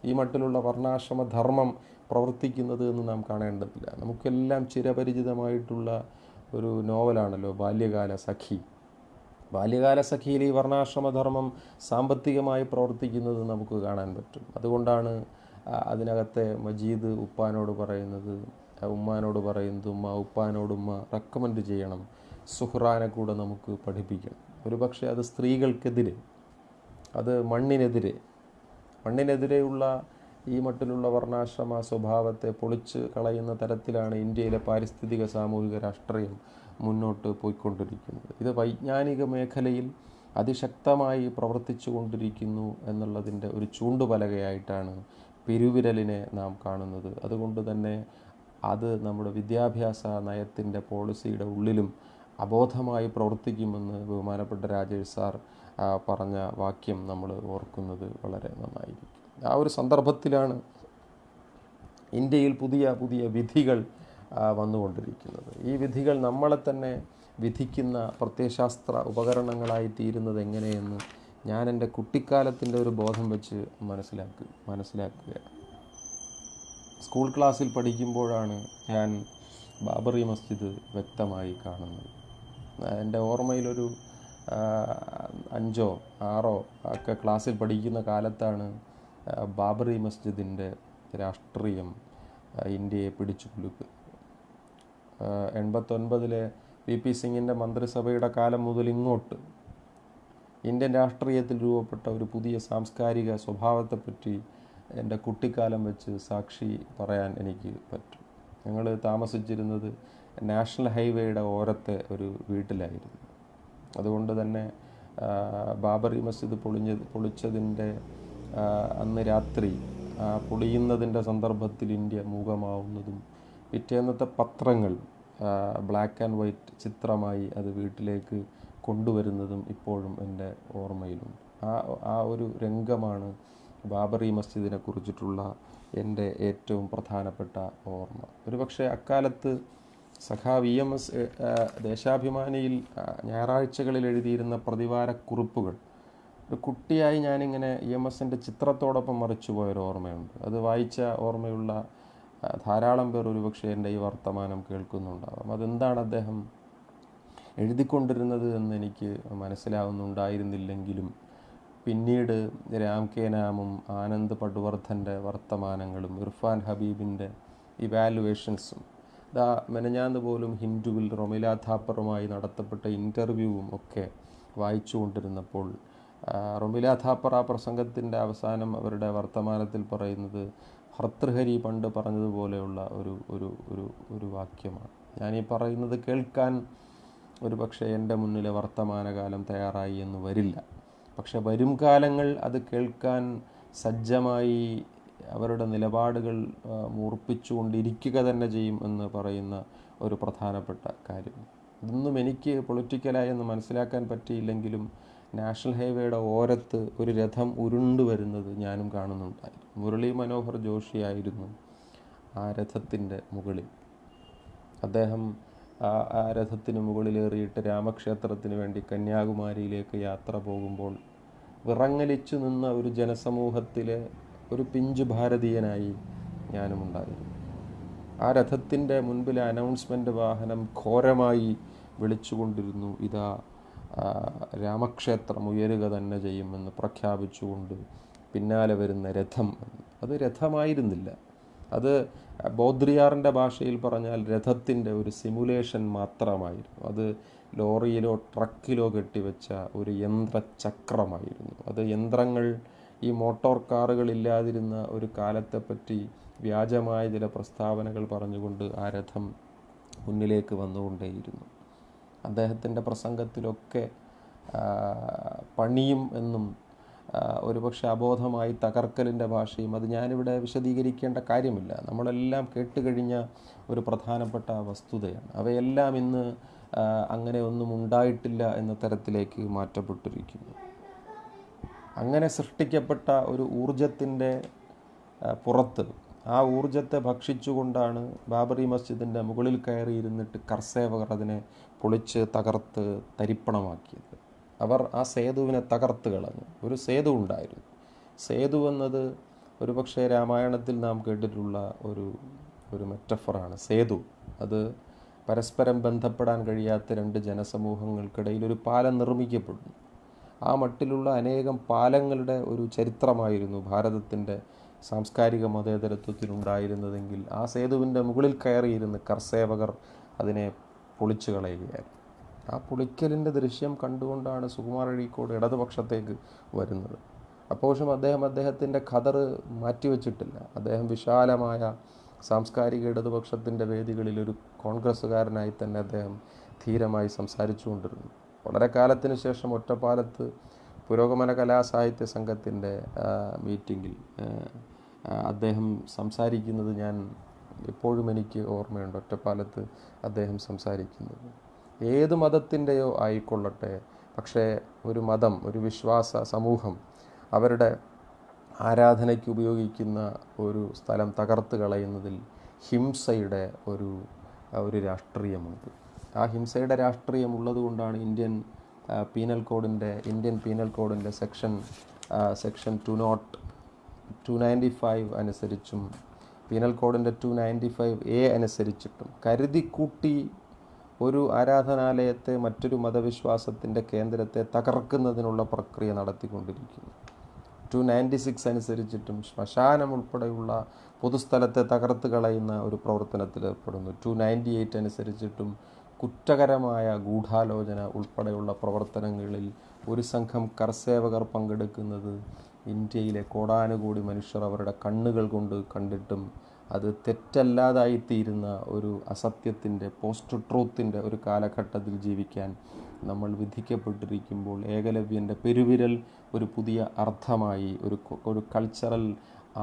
ഈ മട്ടിലുള്ള വർണ്ണാശ്രമധർമ്മം പ്രവർത്തിക്കുന്നത് എന്ന് നാം കാണേണ്ടതില്ല. നമുക്കെല്ലാം ചിരപരിചിതമായിട്ടുള്ള ഒരു നോവലാണല്ലോ ബാല്യകാല സഖി. ബാല്യകാല സഖിയിൽ ഈ വർണ്ണാശ്രമധർമ്മം സാമ്പത്തികമായി പ്രവർത്തിക്കുന്നത് നമുക്ക് കാണാൻ പറ്റും. അതുകൊണ്ടാണ് അതിനകത്തെ മജീദ് ഉപ്പാനോട് പറയുന്നത്, ഉമ്മാനോട് പറയുന്നത്, ഉപ്പാനോടുമ്മ റെക്കമെൻഡ് ചെയ്യണം, സുഹ്റാനെ കൂടെ നമുക്ക് പഠിപ്പിക്കണം. ഒരുപക്ഷെ അത് സ്ത്രീകൾക്കെതിരെ, അത് മണ്ണിനെതിരെയുള്ള ഈ മട്ടിലുള്ള വർണ്ണാശ്രമ സ്വഭാവത്തെ പൊളിച്ച് കളയുന്ന തരത്തിലാണ് ഇന്ത്യയിലെ പാരിസ്ഥിതിക സാമൂഹിക രാഷ്ട്രീയം മുന്നോട്ട് പോയിക്കൊണ്ടിരിക്കുന്നത്. ഇത് വൈജ്ഞാനിക മേഖലയിൽ അതിശക്തമായി പ്രവർത്തിച്ചു കൊണ്ടിരിക്കുന്നു എന്നുള്ളതിൻ്റെ ഒരു ചൂണ്ടുപലകയായിട്ടാണ് പെരുവിരലിനെ നാം കാണുന്നത്. അതുകൊണ്ട് തന്നെ അത് നമ്മുടെ വിദ്യാഭ്യാസ നയത്തിൻ്റെ പോളിസിയുടെ ഉള്ളിലും അബോധമായി പ്രവർത്തിക്കുമെന്ന് ബഹുമാനപ്പെട്ട രാജേഷ് സാർ പറഞ്ഞ വാക്യം നമ്മൾ ഓർക്കുന്നത് വളരെ നന്നായിരിക്കും. ആ ഒരു സന്ദർഭത്തിലാണ് ഇന്ത്യയിൽ പുതിയ പുതിയ വിധികൾ വന്നുകൊണ്ടിരിക്കുന്നത്. ഈ വിധികൾ നമ്മളെ തന്നെ വിധിക്കുന്ന പ്രത്യയശാസ്ത്ര ഉപകരണങ്ങളായി തീരുന്നത് എങ്ങനെയെന്ന് ഞാൻ എൻ്റെ കുട്ടിക്കാലത്തിൻ്റെ ഒരു ബോധം വെച്ച് മനസ്സിലാക്കുകയാണ്. സ്കൂൾ ക്ലാസ്സിൽ പഠിക്കുമ്പോഴാണ് ഞാൻ ബാബറി മസ്ജിദ് വ്യക്തമായി കാണുന്നത്. എൻ്റെ ഓർമ്മയിലൊരു 5 or 6 ഒക്കെ ക്ലാസ്സിൽ പഠിക്കുന്ന കാലത്താണ് ബാബറി മസ്ജിദിൻ്റെ രാഷ്ട്രീയം ഇന്ത്യയെ പിടിച്ചു കുലുക്കുക. 89 VP സിംഗിൻ്റെ മന്ത്രിസഭയുടെ കാലം മുതൽ ഇങ്ങോട്ട് ഇന്ത്യൻ രാഷ്ട്രീയത്തിൽ രൂപപ്പെട്ട ഒരു പുതിയ സാംസ്കാരിക സ്വഭാവത്തെപ്പറ്റി എൻ്റെ കുട്ടിക്കാലം വെച്ച് സാക്ഷി പറയാൻ എനിക്ക് പറ്റും. ഞങ്ങൾ താമസിച്ചിരുന്നത് നാഷണൽ ഹൈവേയുടെ ഓരത്തെ ഒരു വീട്ടിലായിരുന്നു. അതുകൊണ്ട് തന്നെ ബാബറി മസ്ജിദ് പൊളിച്ചതിൻ്റെ അന്ന് രാത്രി പൊളിയുന്നതിൻ്റെ സന്ദർഭത്തിൽ ഇന്ത്യ മൂകമാവുന്നതും പിറ്റേന്നത്തെ പത്രങ്ങൾ ബ്ലാക്ക് ആൻഡ് വൈറ്റ് ചിത്രമായി അത് വീട്ടിലേക്ക് കൊണ്ടുവരുന്നതും ഇപ്പോഴും എൻ്റെ ഓർമ്മയിലുണ്ട്. ആ ഒരു രംഗമാണ് ബാബറി മസ്ജിദിനെ കുറിച്ചിട്ടുള്ള എൻ്റെ ഏറ്റവും പ്രധാനപ്പെട്ട ഓർമ്മ. ഒരുപക്ഷെ അക്കാലത്ത് സഖാവ് EMS ദേശാഭിമാനിയിൽ ഞായറാഴ്ചകളിൽ എഴുതിയിരുന്ന പ്രതിവാരക്കുറിപ്പുകൾ ഒരു കുട്ടിയായി ഞാനിങ്ങനെ EMSൻ്റെ ചിത്രത്തോടൊപ്പം മറിച്ചു പോയൊരു ഓർമ്മയുണ്ട്. അത് വായിച്ച ഓർമ്മയുള്ള ധാരാളം പേർ ഒരുപക്ഷെ എൻ്റെ ഈ വർത്തമാനം കേൾക്കുന്നുണ്ടാവാം. അതെന്താണ് അദ്ദേഹം എഴുതിക്കൊണ്ടിരുന്നത് എന്ന് എനിക്ക് മനസ്സിലാവുന്നുണ്ടായിരുന്നില്ലെങ്കിലും പിന്നീട് രാം കെ നാമും ആനന്ദ് പട്വർദ്ധൻ്റെ വർത്തമാനങ്ങളും ഇർഫാൻ ഹബീബിൻ്റെ ഇവാലുവേഷൻസും മെനഞ്ഞാന്ന് പോലും ഹിന്ദുവിൽ റൊമില ഥാപ്പറുമായി നടത്തപ്പെട്ട ഇൻ്റർവ്യൂവും ഒക്കെ വായിച്ചു കൊണ്ടിരുന്നപ്പോൾ റൊമില ഥാപ്പർ ആ പ്രസംഗത്തിൻ്റെ അവസാനം അവരുടെ വർത്തമാനത്തിൽ പറയുന്നത് ഭർതൃഹരി പണ്ട് പറഞ്ഞതുപോലെയുള്ള ഒരു വാക്യമാണ്. ഞാനീ പറയുന്നത് കേൾക്കാൻ ഒരു പക്ഷേ എൻ്റെ മുന്നിലെ വർത്തമാനകാലം തയ്യാറായി എന്ന് വരില്ല. പക്ഷെ വരും കാലങ്ങൾ അത് കേൾക്കാൻ സജ്ജമായി അവരുടെ നിലപാടുകൾ മൂർപ്പിച്ചുകൊണ്ടിരിക്കുക തന്നെ ചെയ്യും എന്ന് പറയുന്ന ഒരു പ്രധാനപ്പെട്ട കാര്യം. ഇതൊന്നും എനിക്ക് പൊളിറ്റിക്കലായി എന്ന് മനസ്സിലാക്കാൻ പറ്റിയില്ലെങ്കിലും നാഷണൽ ഹൈവേയുടെ ഓരത്ത് ഒരു രഥം ഉരുണ്ടു വരുന്നത് ഞാനും കാണുന്നുണ്ടായിരുന്നു. മുരളി മനോഹർ ജോഷിയായിരുന്നു ആ രഥത്തിൻ്റെ മുകളിൽ. അദ്ദേഹം ആ രഥത്തിന് മുകളിലേറിയിട്ട് രാമക്ഷേത്രത്തിന് വേണ്ടി കന്യാകുമാരിയിലേക്ക് യാത്ര പോകുമ്പോൾ വിറങ്ങലിച്ചു നിന്ന ഒരു ജനസമൂഹത്തിലെ ഒരു പിഞ്ചു ഭാരതീയനായി ഞാനും ഉണ്ടായിരുന്നു. ആ രഥത്തിൻ്റെ മുൻപിലെ അനൗൺസ്മെൻ്റ് വാഹനം ഘോരമായി വിളിച്ചുകൊണ്ടിരുന്നു, ഇതാ രാമക്ഷേത്രം ഉയരുക തന്നെ ചെയ്യുമെന്ന് പ്രഖ്യാപിച്ചുകൊണ്ട് പിന്നാലെ വരുന്ന രഥം. അത് രഥമായിരുന്നില്ല, അത് ബോദ്രിയാറിൻ്റെ ഭാഷയിൽ പറഞ്ഞാൽ രഥത്തിൻ്റെ ഒരു സിമുലേഷൻ മാത്രമായിരുന്നു. അത് ലോറിയിലോ ട്രക്കിലോ കെട്ടിവെച്ച ഒരു യന്ത്രചക്രമായിരുന്നു. അത് യന്ത്രങ്ങൾ, ഈ മോട്ടോർ കാറുകളില്ലാതിരുന്ന ഒരു കാലത്തെപ്പറ്റി വ്യാജമായ ചില പ്രസ്താവനകൾ പറഞ്ഞുകൊണ്ട് ആ രഥം മുന്നിലേക്ക് വന്നുകൊണ്ടേയിരുന്നു. അദ്ദേഹത്തിൻ്റെ പ്രസംഗത്തിലൊക്കെ പണിയും എന്നും ഒരുപക്ഷെ അബോധമായി തകർക്കലിൻ്റെ ഭാഷയും, അത് ഞാനിവിടെ വിശദീകരിക്കേണ്ട കാര്യമില്ല, നമ്മളെല്ലാം കേട്ടുകഴിഞ്ഞ ഒരു പ്രധാനപ്പെട്ട വസ്തുതയാണ്. അവയെല്ലാം ഇന്ന് അങ്ങനെ ഒന്നും ഉണ്ടായിട്ടില്ല എന്ന തരത്തിലേക്ക് മാറ്റപ്പെട്ടിരിക്കുന്നു. അങ്ങനെ സൃഷ്ടിക്കപ്പെട്ട ഒരു ഊർജത്തിൻ്റെ പുറത്ത്, ആ ഊർജത്തെ ഭക്ഷിച്ചുകൊണ്ടാണ് ബാബറി മസ്ജിദിൻ്റെ മുകളിൽ കയറിയിരുന്നിട്ട് കർസേവകർ അതിനെ പൊളിച്ച് തകർത്ത് തരിപ്പണമാക്കിയത്. അവർ ആ സേതുവിനെ തകർത്ത് കളഞ്ഞു. ഒരു സേതു ഉണ്ടായിരുന്നു. സേതു എന്നത് ഒരുപക്ഷെ രാമായണത്തിൽ നാം കേട്ടിട്ടുള്ള ഒരു മെറ്റഫറാണ്. സേതു അത് പരസ്പരം ബന്ധപ്പെടാൻ കഴിയാത്ത രണ്ട് ജനസമൂഹങ്ങൾക്കിടയിൽ ഒരു പാലം നിർമ്മിക്കപ്പെടുന്നു. ആ മട്ടിലുള്ള അനേകം പാലങ്ങളുടെ ഒരു ചരിത്രമായിരുന്നു ഭാരതത്തിൻ്റെ സാംസ്കാരിക മതേതരത്വത്തിനുണ്ടായിരുന്നതെങ്കിൽ ആ സേതുവിൻ്റെ മുകളിൽ കയറിയിരുന്ന് കർസേവകർ അതിനെ പൊളിച്ചു കളയുകയായിരുന്നു. ആ പൊളിക്കലിൻ്റെ ദൃശ്യം കണ്ടുകൊണ്ടാണ് സുകുമാർ അഴീക്കോട് ഇടതുപക്ഷത്തേക്ക് വരുന്നത്. അപ്പോഴും അദ്ദേഹത്തിൻ്റെ ഖദർ മാറ്റിവെച്ചിട്ടില്ല. അദ്ദേഹം വിശാലമായ സാംസ്കാരിക ഇടതുപക്ഷത്തിൻ്റെ വേദികളിൽ ഒരു കോൺഗ്രസ്സുകാരനായി തന്നെ അദ്ദേഹം ധീരമായി സംസാരിച്ചുകൊണ്ടിരുന്നു. വളരെ കാലത്തിന് ശേഷം ഒറ്റപ്പാലത്ത് പുരോഗമന കലാസാഹിത്യ സംഘത്തിൻ്റെ മീറ്റിങ്ങിൽ അദ്ദേഹം സംസാരിക്കുന്നത് ഞാൻ എപ്പോഴും എനിക്ക് ഓർമ്മയുണ്ട്. ഒറ്റപ്പാലത്ത് അദ്ദേഹം സംസാരിക്കുന്നത് ഏത് മതത്തിൻ്റെയോ ആയിക്കൊള്ളട്ടെ, പക്ഷേ ഒരു മതം, ഒരു വിശ്വാസ സമൂഹം അവരുടെ ആരാധനയ്ക്ക് ഉപയോഗിക്കുന്ന ഒരു സ്ഥലം തകർത്ത് കളയുന്നതിൽ ഹിംസയുടെ ഒരു രാഷ്ട്രീയമുണ്ട്. ആ ഹിംസയുടെ രാഷ്ട്രീയം ഉള്ളതുകൊണ്ടാണ് ഇന്ത്യൻ പീനൽ കോഡിൻ്റെ സെക്ഷൻ 295 അനുസരിച്ചും പീനൽ കോഡിൻ്റെ 295A അനുസരിച്ചിട്ടും കരുതിക്കൂട്ടി ഒരു ആരാധനാലയത്തെ, മറ്റൊരു മതവിശ്വാസത്തിൻ്റെ കേന്ദ്രത്തെ തകർക്കുന്നതിനുള്ള പ്രക്രിയ നടത്തിക്കൊണ്ടിരിക്കുന്നു. 296 അനുസരിച്ചിട്ടും ശ്മശാനം ഉൾപ്പെടെയുള്ള പൊതുസ്ഥലത്തെ തകർത്ത് കളയുന്ന ഒരു പ്രവർത്തനത്തിൽ ഏർപ്പെടുന്നു. 298 അനുസരിച്ചിട്ടും കുറ്റകരമായ ഗൂഢാലോചന ഉൾപ്പെടെയുള്ള പ്രവർത്തനങ്ങളിൽ ഒരു സംഘം കർസേവകർ പങ്കെടുക്കുന്നത് ഇന്ത്യയിലെ കോടാനുകൂടി മനുഷ്യർ അവരുടെ കണ്ണുകൾ കൊണ്ട് കണ്ടിട്ടും അത് തെറ്റല്ലാതായിത്തീരുന്ന ഒരു അസത്യത്തിൻ്റെ, പോസ്റ്റ് ട്രൂത്തിൻ്റെ ഒരു കാലഘട്ടത്തിൽ ജീവിക്കാൻ നമ്മൾ വിധിക്കപ്പെട്ടിരിക്കുമ്പോൾ ഏകലവ്യൻ്റെ പെരുവിരൽ ഒരു പുതിയ അർത്ഥമായി, ഒരു കൾച്ചറൽ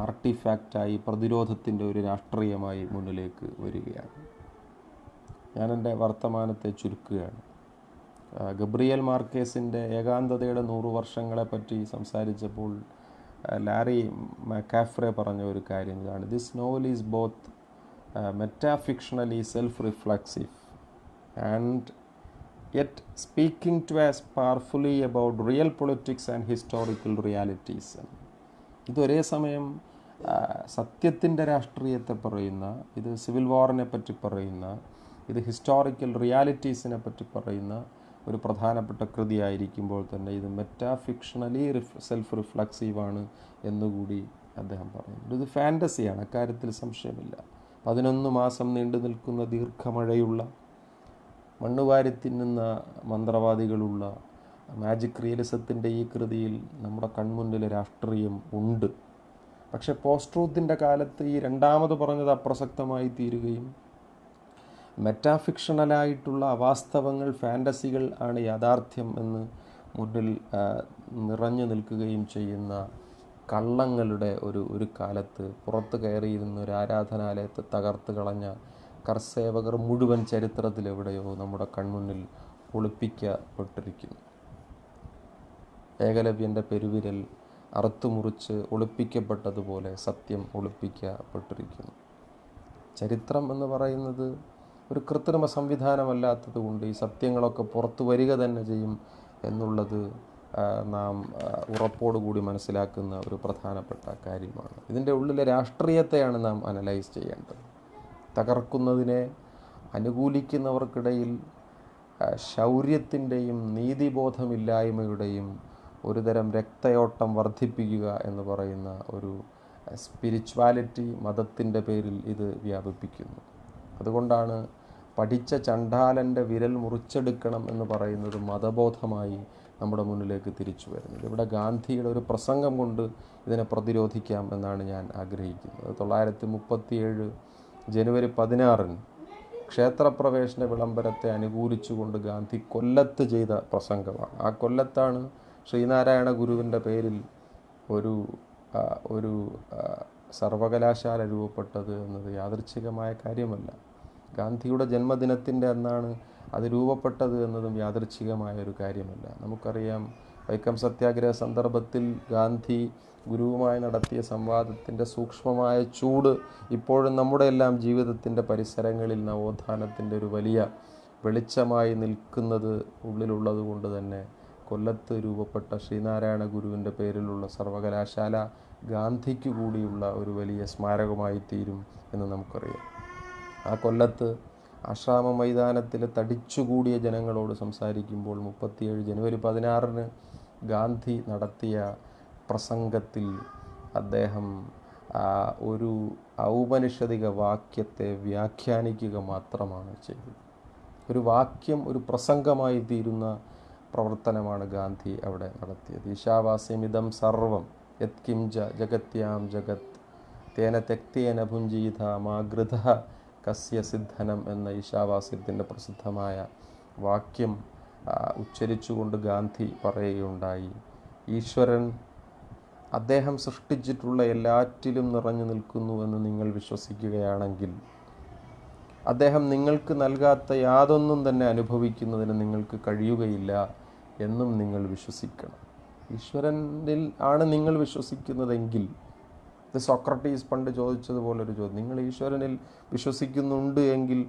ആർട്ടിഫാക്റ്റായി, പ്രതിരോധത്തിൻ്റെ ഒരു രാഷ്ട്രീയമായി മുന്നിലേക്ക് വരികയാണ്. ഞാനെൻ്റെ വർത്തമാനത്തെ ചുരുക്കുകയാണ്. ഗബ്രിയേൽ മാർക്കേസിൻ്റെ ഏകാന്തതയുടെ 100 വർഷങ്ങളെപ്പറ്റി സംസാരിച്ചപ്പോൾ ലാരി മക്കാഫ്രെ പറഞ്ഞ ഒരു കാര്യം ഇതാണ്: this novel is both metafictionally self reflexive and yet speaking to as powerfully about real politics and historical realities. ഇതൊരേ സമയം സത്യത്തിൻ്റെ രാഷ്ട്രീയത്തെ പറയുന്ന, ഇത് സിവിൽ വാറിനെ പറ്റി പറയുന്ന, ഇത് ഹിസ്റ്റോറിക്കൽ റിയാലിറ്റീസിനെ പറ്റി പറയുന്ന ഒരു പ്രധാനപ്പെട്ട കൃതിയായിരിക്കുമ്പോൾ തന്നെ ഇത് മെറ്റാഫിക്ഷണലി സെൽഫ് റിഫ്ലക്സീവാണ് എന്നുകൂടി അദ്ദേഹം പറയുന്നു. ഇത് ഫാൻറ്റസിയാണ്, അക്കാര്യത്തിൽ സംശയമില്ല. 11 മാസം നീണ്ടു നിൽക്കുന്ന ദീർഘമഴയുള്ള, മണ്ണുവാരി തിന്നുന്ന മന്ത്രവാദികളുള്ള മാജിക് റിയലിസത്തിൻ്റെ ഈ കൃതിയിൽ നമ്മുടെ കൺമുന്നിൽ രാഷ്ട്രീയം ഉണ്ട്. പക്ഷെ പോസ്റ്റ് ട്രൂത്തിൻ്റെ കാലത്ത് ഈ രണ്ടാമത് പറഞ്ഞത് അപ്രസക്തമായി തീരുകയും മെറ്റാഫിക്ഷണലായിട്ടുള്ള അവാസ്തവങ്ങൾ, ഫാൻറ്റസികൾ ആണ് യാഥാർത്ഥ്യം എന്ന് മുന്നിൽ നിറഞ്ഞു നിൽക്കുകയും ചെയ്യുന്ന കള്ളങ്ങളുടെ ഒരു കാലത്ത് പുറത്ത് കയറിയിരുന്ന ഒരു ആരാധനാലയത്തെ തകർത്ത് കളഞ്ഞ കർസേവകർ മുഴുവൻ ചരിത്രത്തിലെവിടെയോ നമ്മുടെ കൺമുന്നിൽ ഒളിപ്പിക്കപ്പെട്ടിരിക്കുന്നു. ഏകലവ്യൻ്റെ പെരുവിരൽ അറുത്തുമുറിച്ച് ഒളിപ്പിക്കപ്പെട്ടതുപോലെ സത്യം ഒളിപ്പിക്കപ്പെട്ടിരിക്കുന്നു. ചരിത്രം എന്ന് പറയുന്നത് ഒരു കൃത്രിമ സംവിധാനമല്ലാത്തത് കൊണ്ട് ഈ സത്യങ്ങളൊക്കെ പുറത്തു വരിക തന്നെ ചെയ്യും എന്നുള്ളത് നാം ഉറപ്പോടുകൂടി മനസ്സിലാക്കുന്ന ഒരു പ്രധാനപ്പെട്ട കാര്യമാണ്. ഇതിൻ്റെ ഉള്ളിലെ രാഷ്ട്രീയത്തെയാണ് നാം അനലൈസ് ചെയ്യേണ്ടത്. തകർക്കുന്നതിനെ അനുകൂലിക്കുന്നവർക്കിടയിൽ ശൗര്യത്തിൻ്റെയും നീതിബോധമില്ലായ്മയുടെയും ഒരുതരം രക്തയോട്ടം വർദ്ധിപ്പിക്കുക എന്ന് പറയുന്ന ഒരു സ്പിരിച്വാലിറ്റി മതത്തിൻ്റെ പേരിൽ ഇത് വ്യാപിപ്പിക്കുന്നു. അതുകൊണ്ടാണ് പഠിച്ച ചണ്ഡാലൻ്റെ വിരൽ മുറിച്ചെടുക്കണം എന്ന് പറയുന്നത് മതബോധമായി നമ്മുടെ മുന്നിലേക്ക് തിരിച്ചു വരുന്നത്. ഇവിടെ ഗാന്ധിയുടെ ഒരു പ്രസംഗം കൊണ്ട് ഇതിനെ പ്രതിരോധിക്കാം എന്നാണ് ഞാൻ ആഗ്രഹിക്കുന്നത്. 1937 ജനുവരി 16 ക്ഷേത്രപ്രവേശന വിളംബരത്തെ അനുകൂലിച്ചുകൊണ്ട് ഗാന്ധി കൊല്ലത്ത് ചെയ്ത പ്രസംഗമാണ്. ആ കൊല്ലത്താണ് ശ്രീനാരായണ ഗുരുവിൻ്റെ പേരിൽ ഒരു സർവകലാശാല രൂപപ്പെട്ടത് എന്നത് യാദൃച്ഛികമായ കാര്യമല്ല. ഗാന്ധിയുടെ ജന്മദിനത്തിൻ്റെ അന്നാണ് അത് രൂപപ്പെട്ടത് എന്നതും യാദൃച്ഛികമായ ഒരു കാര്യമല്ല. നമുക്കറിയാം, വൈക്കം സത്യാഗ്രഹ സന്ദർഭത്തിൽ ഗാന്ധി ഗുരുവുമായി നടത്തിയ സംവാദത്തിൻ്റെ സൂക്ഷ്മമായ ചൂട് ഇപ്പോഴും നമ്മുടെ എല്ലാം ജീവിതത്തിൻ്റെ പരിസരങ്ങളിൽ നവോത്ഥാനത്തിൻ്റെ ഒരു വലിയ വെളിച്ചമായി നിൽക്കുന്നത് ഉള്ളിലുള്ളത് കൊണ്ട് തന്നെ കൊല്ലത്ത് രൂപപ്പെട്ട ശ്രീനാരായണ ഗുരുവിൻ്റെ പേരിലുള്ള സർവകലാശാല ഗാന്ധിക്ക് കൂടിയുള്ള ഒരു വലിയ സ്മാരകമായി തീരും എന്ന് നമുക്കറിയാം. ആ കൊല്ലത്ത് ആശ്രാമ മൈതാനത്തിൽ തടിച്ചുകൂടിയ ജനങ്ങളോട് സംസാരിക്കുമ്പോൾ 37 ജനുവരി 16 ഗാന്ധി നടത്തിയ പ്രസംഗത്തിൽ അദ്ദേഹം ഒരു ഔപനിഷദിക വാക്യത്തെ വ്യാഖ്യാനിക്കുക മാത്രമാണ് ചെയ്തത്. ഒരു വാക്യം ഒരു പ്രസംഗമായി തീരുന്ന പ്രവർത്തനമാണ് ഗാന്ധി അവിടെ നടത്തിയത്. ഈശാവാസ്യമിതം സർവം യത്കിംച ജഗത്യാം ജഗത് തേന തെക്തേന ഭുഞ്ജീത മാഗൃത കസ്യ സിദ്ധനം എന്ന ഈശാവാസ്യത്തിൻ്റെ പ്രസിദ്ധമായ വാക്യം ഉച്ചരിച്ചുകൊണ്ട് ഗാന്ധി പറയുകയുണ്ടായി, ഈശ്വരൻ അദ്ദേഹം സൃഷ്ടിച്ചിട്ടുള്ള എല്ലാറ്റിലും നിറഞ്ഞു നിൽക്കുന്നുവെന്ന് നിങ്ങൾ വിശ്വസിക്കുകയാണെങ്കിൽ അദ്ദേഹം നിങ്ങൾക്ക് നൽകാത്ത യാതൊന്നും തന്നെ അനുഭവിക്കുന്നതിന് നിങ്ങൾക്ക് കഴിയുകയില്ല എന്നും നിങ്ങൾ വിശ്വസിക്കണം. ഈശ്വരനിൽ ആണ് നിങ്ങൾ വിശ്വസിക്കുന്നതെങ്കിൽ, ഇത് സോക്രട്ടീസ് പണ്ട് ചോദിച്ചതുപോലൊരു ചോദ്യം, നിങ്ങൾ ഈശ്വരനിൽ വിശ്വസിക്കുന്നുണ്ട് എങ്കിൽ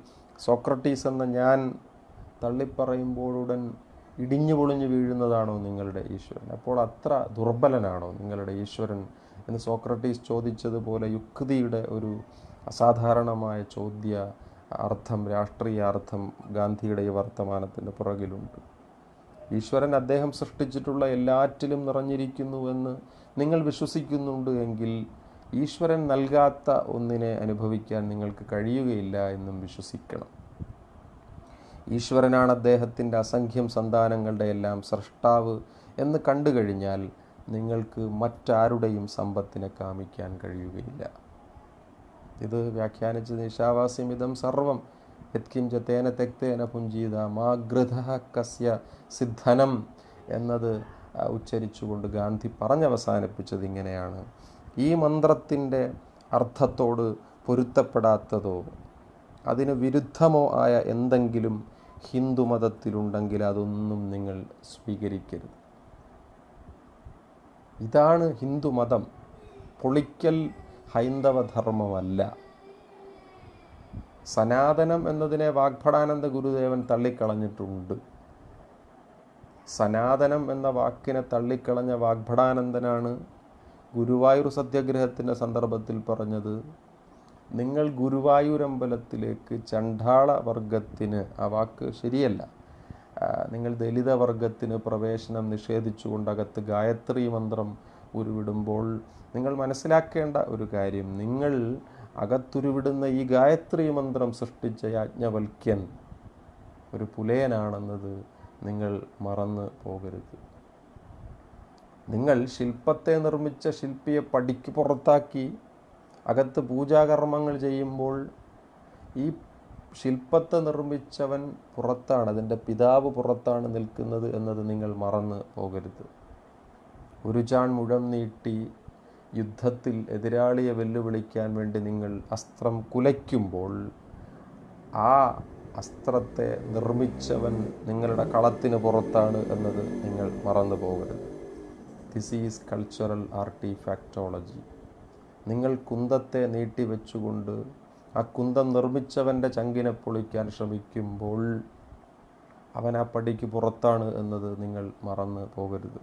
സോക്രട്ടീസ് എന്ന ഞാൻ തള്ളിപ്പറയുമ്പോഴുടൻ ഇടിഞ്ഞു പൊളിഞ്ഞു വീഴുന്നതാണോ നിങ്ങളുടെ ഈശ്വരൻ? അപ്പോൾ അത്ര ദുർബലനാണോ നിങ്ങളുടെ ഈശ്വരൻ എന്ന് സോക്രട്ടീസ് ചോദിച്ചതുപോലെ യുക്തിയുടെ ഒരു അസാധാരണമായ ചോദ്യ അർത്ഥം, രാഷ്ട്രീയ അർത്ഥം ഗാന്ധിയുടെ ഈ വർത്തമാനത്തിൻ്റെ പുറകിലുണ്ട്. ഈശ്വരൻ അദ്ദേഹം സൃഷ്ടിച്ചിട്ടുള്ള എല്ലാറ്റിലും നിറഞ്ഞിരിക്കുന്നുവെന്ന് നിങ്ങൾ വിശ്വസിക്കുന്നുണ്ട് എങ്കിൽ ഈശ്വരൻ നൽകാത്ത ഒന്നിനെ അനുഭവിക്കാൻ നിങ്ങൾക്ക് കഴിയുകയില്ല എന്നും വിശ്വസിക്കണം. ഈശ്വരനാണ് അദ്ദേഹത്തിൻ്റെ അസംഖ്യം സന്താനങ്ങളുടെ എല്ലാം സൃഷ്ടാവ് എന്ന് കണ്ടു കഴിഞ്ഞാൽ നിങ്ങൾക്ക് മറ്റാരുടെയും സമ്പത്തിനെ കാമിക്കാൻ കഴിയുകയില്ല. ഇത് വ്യാഖ്യാനിച്ചത് ഈശാവാസ്യമിതം സർവം യത്കിംച തേന തെക്തേന പുഞ്ചീത മാഗൃത കസ്യ സിദ്ധനം എന്നത് ഉച്ചരിച്ചുകൊണ്ട് ഗാന്ധി പറഞ്ഞവസാനിപ്പിച്ചത് ഇങ്ങനെയാണ്, ഈ മന്ത്രത്തിൻ്റെ അർത്ഥത്തോട് പൊരുത്തപ്പെടാത്തതോ അതിന് വിരുദ്ധമോ ആയ എന്തെങ്കിലും ഹിന്ദുമതത്തിലുണ്ടെങ്കിൽ അതൊന്നും നിങ്ങൾ സ്വീകരിക്കരുത്. ഇതാണ് ഹിന്ദുമതം. പൊളിക്കൽ ഹൈന്ദവധർമ്മമല്ല. സനാതനം എന്നതിനെ വാഗ്ഭടാനന്ദ ഗുരുദേവൻ തള്ളിക്കളഞ്ഞിട്ടുണ്ട്. സനാതനം എന്ന വാക്കിനെ തള്ളിക്കളഞ്ഞ വാഗ്ഭടാനന്ദനാണ് ഗുരുവായൂർ സത്യാഗ്രഹത്തിൻ്റെ സന്ദർഭത്തിൽ പറഞ്ഞത്, നിങ്ങൾ ഗുരുവായൂരമ്പലത്തിലേക്ക് ചണ്ഡാള വർഗത്തിന്, ആ വാക്ക് ശരിയല്ല, നിങ്ങൾ ദലിത വർഗത്തിന് പ്രവേശനം നിഷേധിച്ചുകൊണ്ട് അകത്ത് ഗായത്രി മന്ത്രം ഉരുവിടുമ്പോൾ നിങ്ങൾ മനസ്സിലാക്കേണ്ട ഒരു കാര്യം, നിങ്ങൾ അകത്തുരുവിടുന്ന ഈ ഗായത്രി മന്ത്രം സൃഷ്ടിച്ച യാജ്ഞവൽക്യൻ ഒരു പുലയനാണെന്നത് നിങ്ങൾ മറന്നു പോകരുത്. നിങ്ങൾ ശില്പത്തെ നിർമ്മിച്ച ശില്പിയെ പടിക്ക് പുറത്താക്കി അകത്ത് പൂജാകർമ്മങ്ങൾ ചെയ്യുമ്പോൾ ഈ ശില്പത്തെ നിർമ്മിച്ചവൻ പുറത്താണ്, അതിൻ്റെ പിതാവ് പുറത്താണ് നിൽക്കുന്നത് എന്നത് നിങ്ങൾ മറന്നു പോകരുത്. ഒരു ചാൺ മുഴം നീട്ടി യുദ്ധത്തിൽ എതിരാളിയെ വെല്ലുവിളിക്കാൻ വേണ്ടി നിങ്ങൾ അസ്ത്രം കുലയ്ക്കുമ്പോൾ ആ അസ്ത്രത്തെ നിർമ്മിച്ചവൻ നിങ്ങളുടെ കളത്തിന് പുറത്താണ് എന്നത് നിങ്ങൾ മറന്നു പോകരുത്. This is cultural artefactology. നിങ്ങൾ കുന്തത്തെ നീട്ടിവെച്ചുകൊണ്ട് ആ കുന്തം നിർമ്മിച്ചവൻ്റെ ചങ്കിനെ പൊളിക്കാൻ ശ്രമിക്കുമ്പോൾ അവൻ ആ പടിക്ക് പുറത്താണ് എന്നത് നിങ്ങൾ മറന്നു പോകരുത്.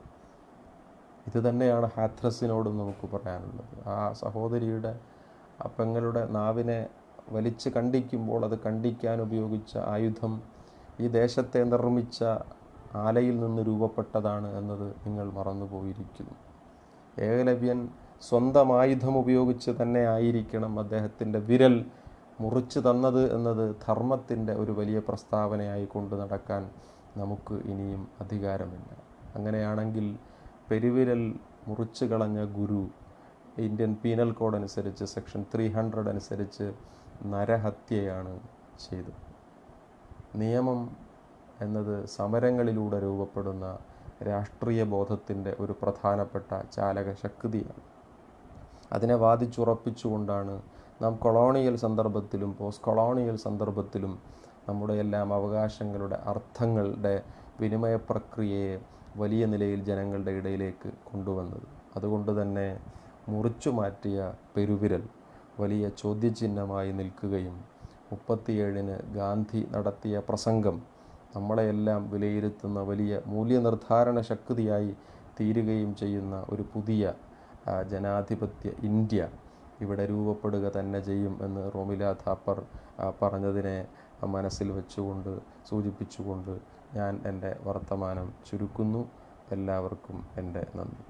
ഇത് തന്നെയാണ് ഹാത്രസിനോടും നമുക്ക് പറയാനുള്ളത്. ആ സഹോദരിയുടെ ആ പെങ്ങളുടെ നാവിനെ വലിച്ച് കണ്ടിക്കുമ്പോൾ അത് കണ്ടിക്കാൻ ഉപയോഗിച്ച ആയുധം ഈ ദേശത്തെ നിർമ്മിച്ച ആലയിൽ നിന്ന് രൂപപ്പെട്ടതാണ് എന്നത് നിങ്ങൾ മറന്നുപോയിരിക്കുന്നു. ഏകലവ്യൻ സ്വന്തം ആയുധം ഉപയോഗിച്ച് തന്നെ ആയിരിക്കണം അദ്ദേഹത്തിൻ്റെ വിരൽ മുറിച്ചു തന്നത് എന്നത് ധർമ്മത്തിൻ്റെ ഒരു വലിയ പ്രസ്താവനയായി കൊണ്ട് നടക്കാൻ നമുക്ക് ഇനിയും അധികാരമില്ല. അങ്ങനെയാണെങ്കിൽ പെരുവിരൽ മുറിച്ചു കളഞ്ഞ ഗുരു ഇന്ത്യൻ പീനൽ കോഡ് അനുസരിച്ച് സെക്ഷൻ 300 അനുസരിച്ച് നരഹത്യയാണ് ചെയ്തത്. നിയമം എന്നത് സമരങ്ങളിലൂടെ രൂപപ്പെടുന്ന രാഷ്ട്രീയ ബോധത്തിൻ്റെ ഒരു പ്രധാനപ്പെട്ട ചാലക ശക്തിയാണ്. അതിനെ വാദിച്ചുറപ്പിച്ചുകൊണ്ടാണ് നാം കൊളോണിയൽ സന്ദർഭത്തിലും പോസ്റ്റ് കൊളോണിയൽ സന്ദർഭത്തിലും നമ്മുടെ എല്ലാം അവകാശങ്ങളുടെ അർത്ഥങ്ങളുടെ വിനിമയ പ്രക്രിയയെ വലിയ നിലയിൽ ജനങ്ങളുടെ ഇടയിലേക്ക് കൊണ്ടുവന്നത്. അതുകൊണ്ട് തന്നെ മുറിച്ചു മാറ്റിയ പെരുവിരൽ വലിയ ചോദ്യചിഹ്നമായി നിൽക്കുകയും 37-ന് ഗാന്ധി നടത്തിയ പ്രസംഗം നമ്മളെയെല്ലാം വിലയിരുത്തുന്ന വലിയ മൂല്യനിർദ്ധാരണ ശക്തിയായി തീരുകയും ചെയ്യുന്ന ഒരു പുതിയ ജനാധിപത്യ ഇന്ത്യ ഇവിടെ രൂപപ്പെടുക തന്നെ ചെയ്യും എന്ന് റോമില താപ്പർ പറഞ്ഞതിനെ മനസ്സിൽ വെച്ചുകൊണ്ട് സൂചിപ്പിച്ചുകൊണ്ട് ഞാൻ എൻ്റെ വർത്തമാനം ചുരുക്കുന്നു. എല്ലാവർക്കും എൻ്റെ നന്ദി.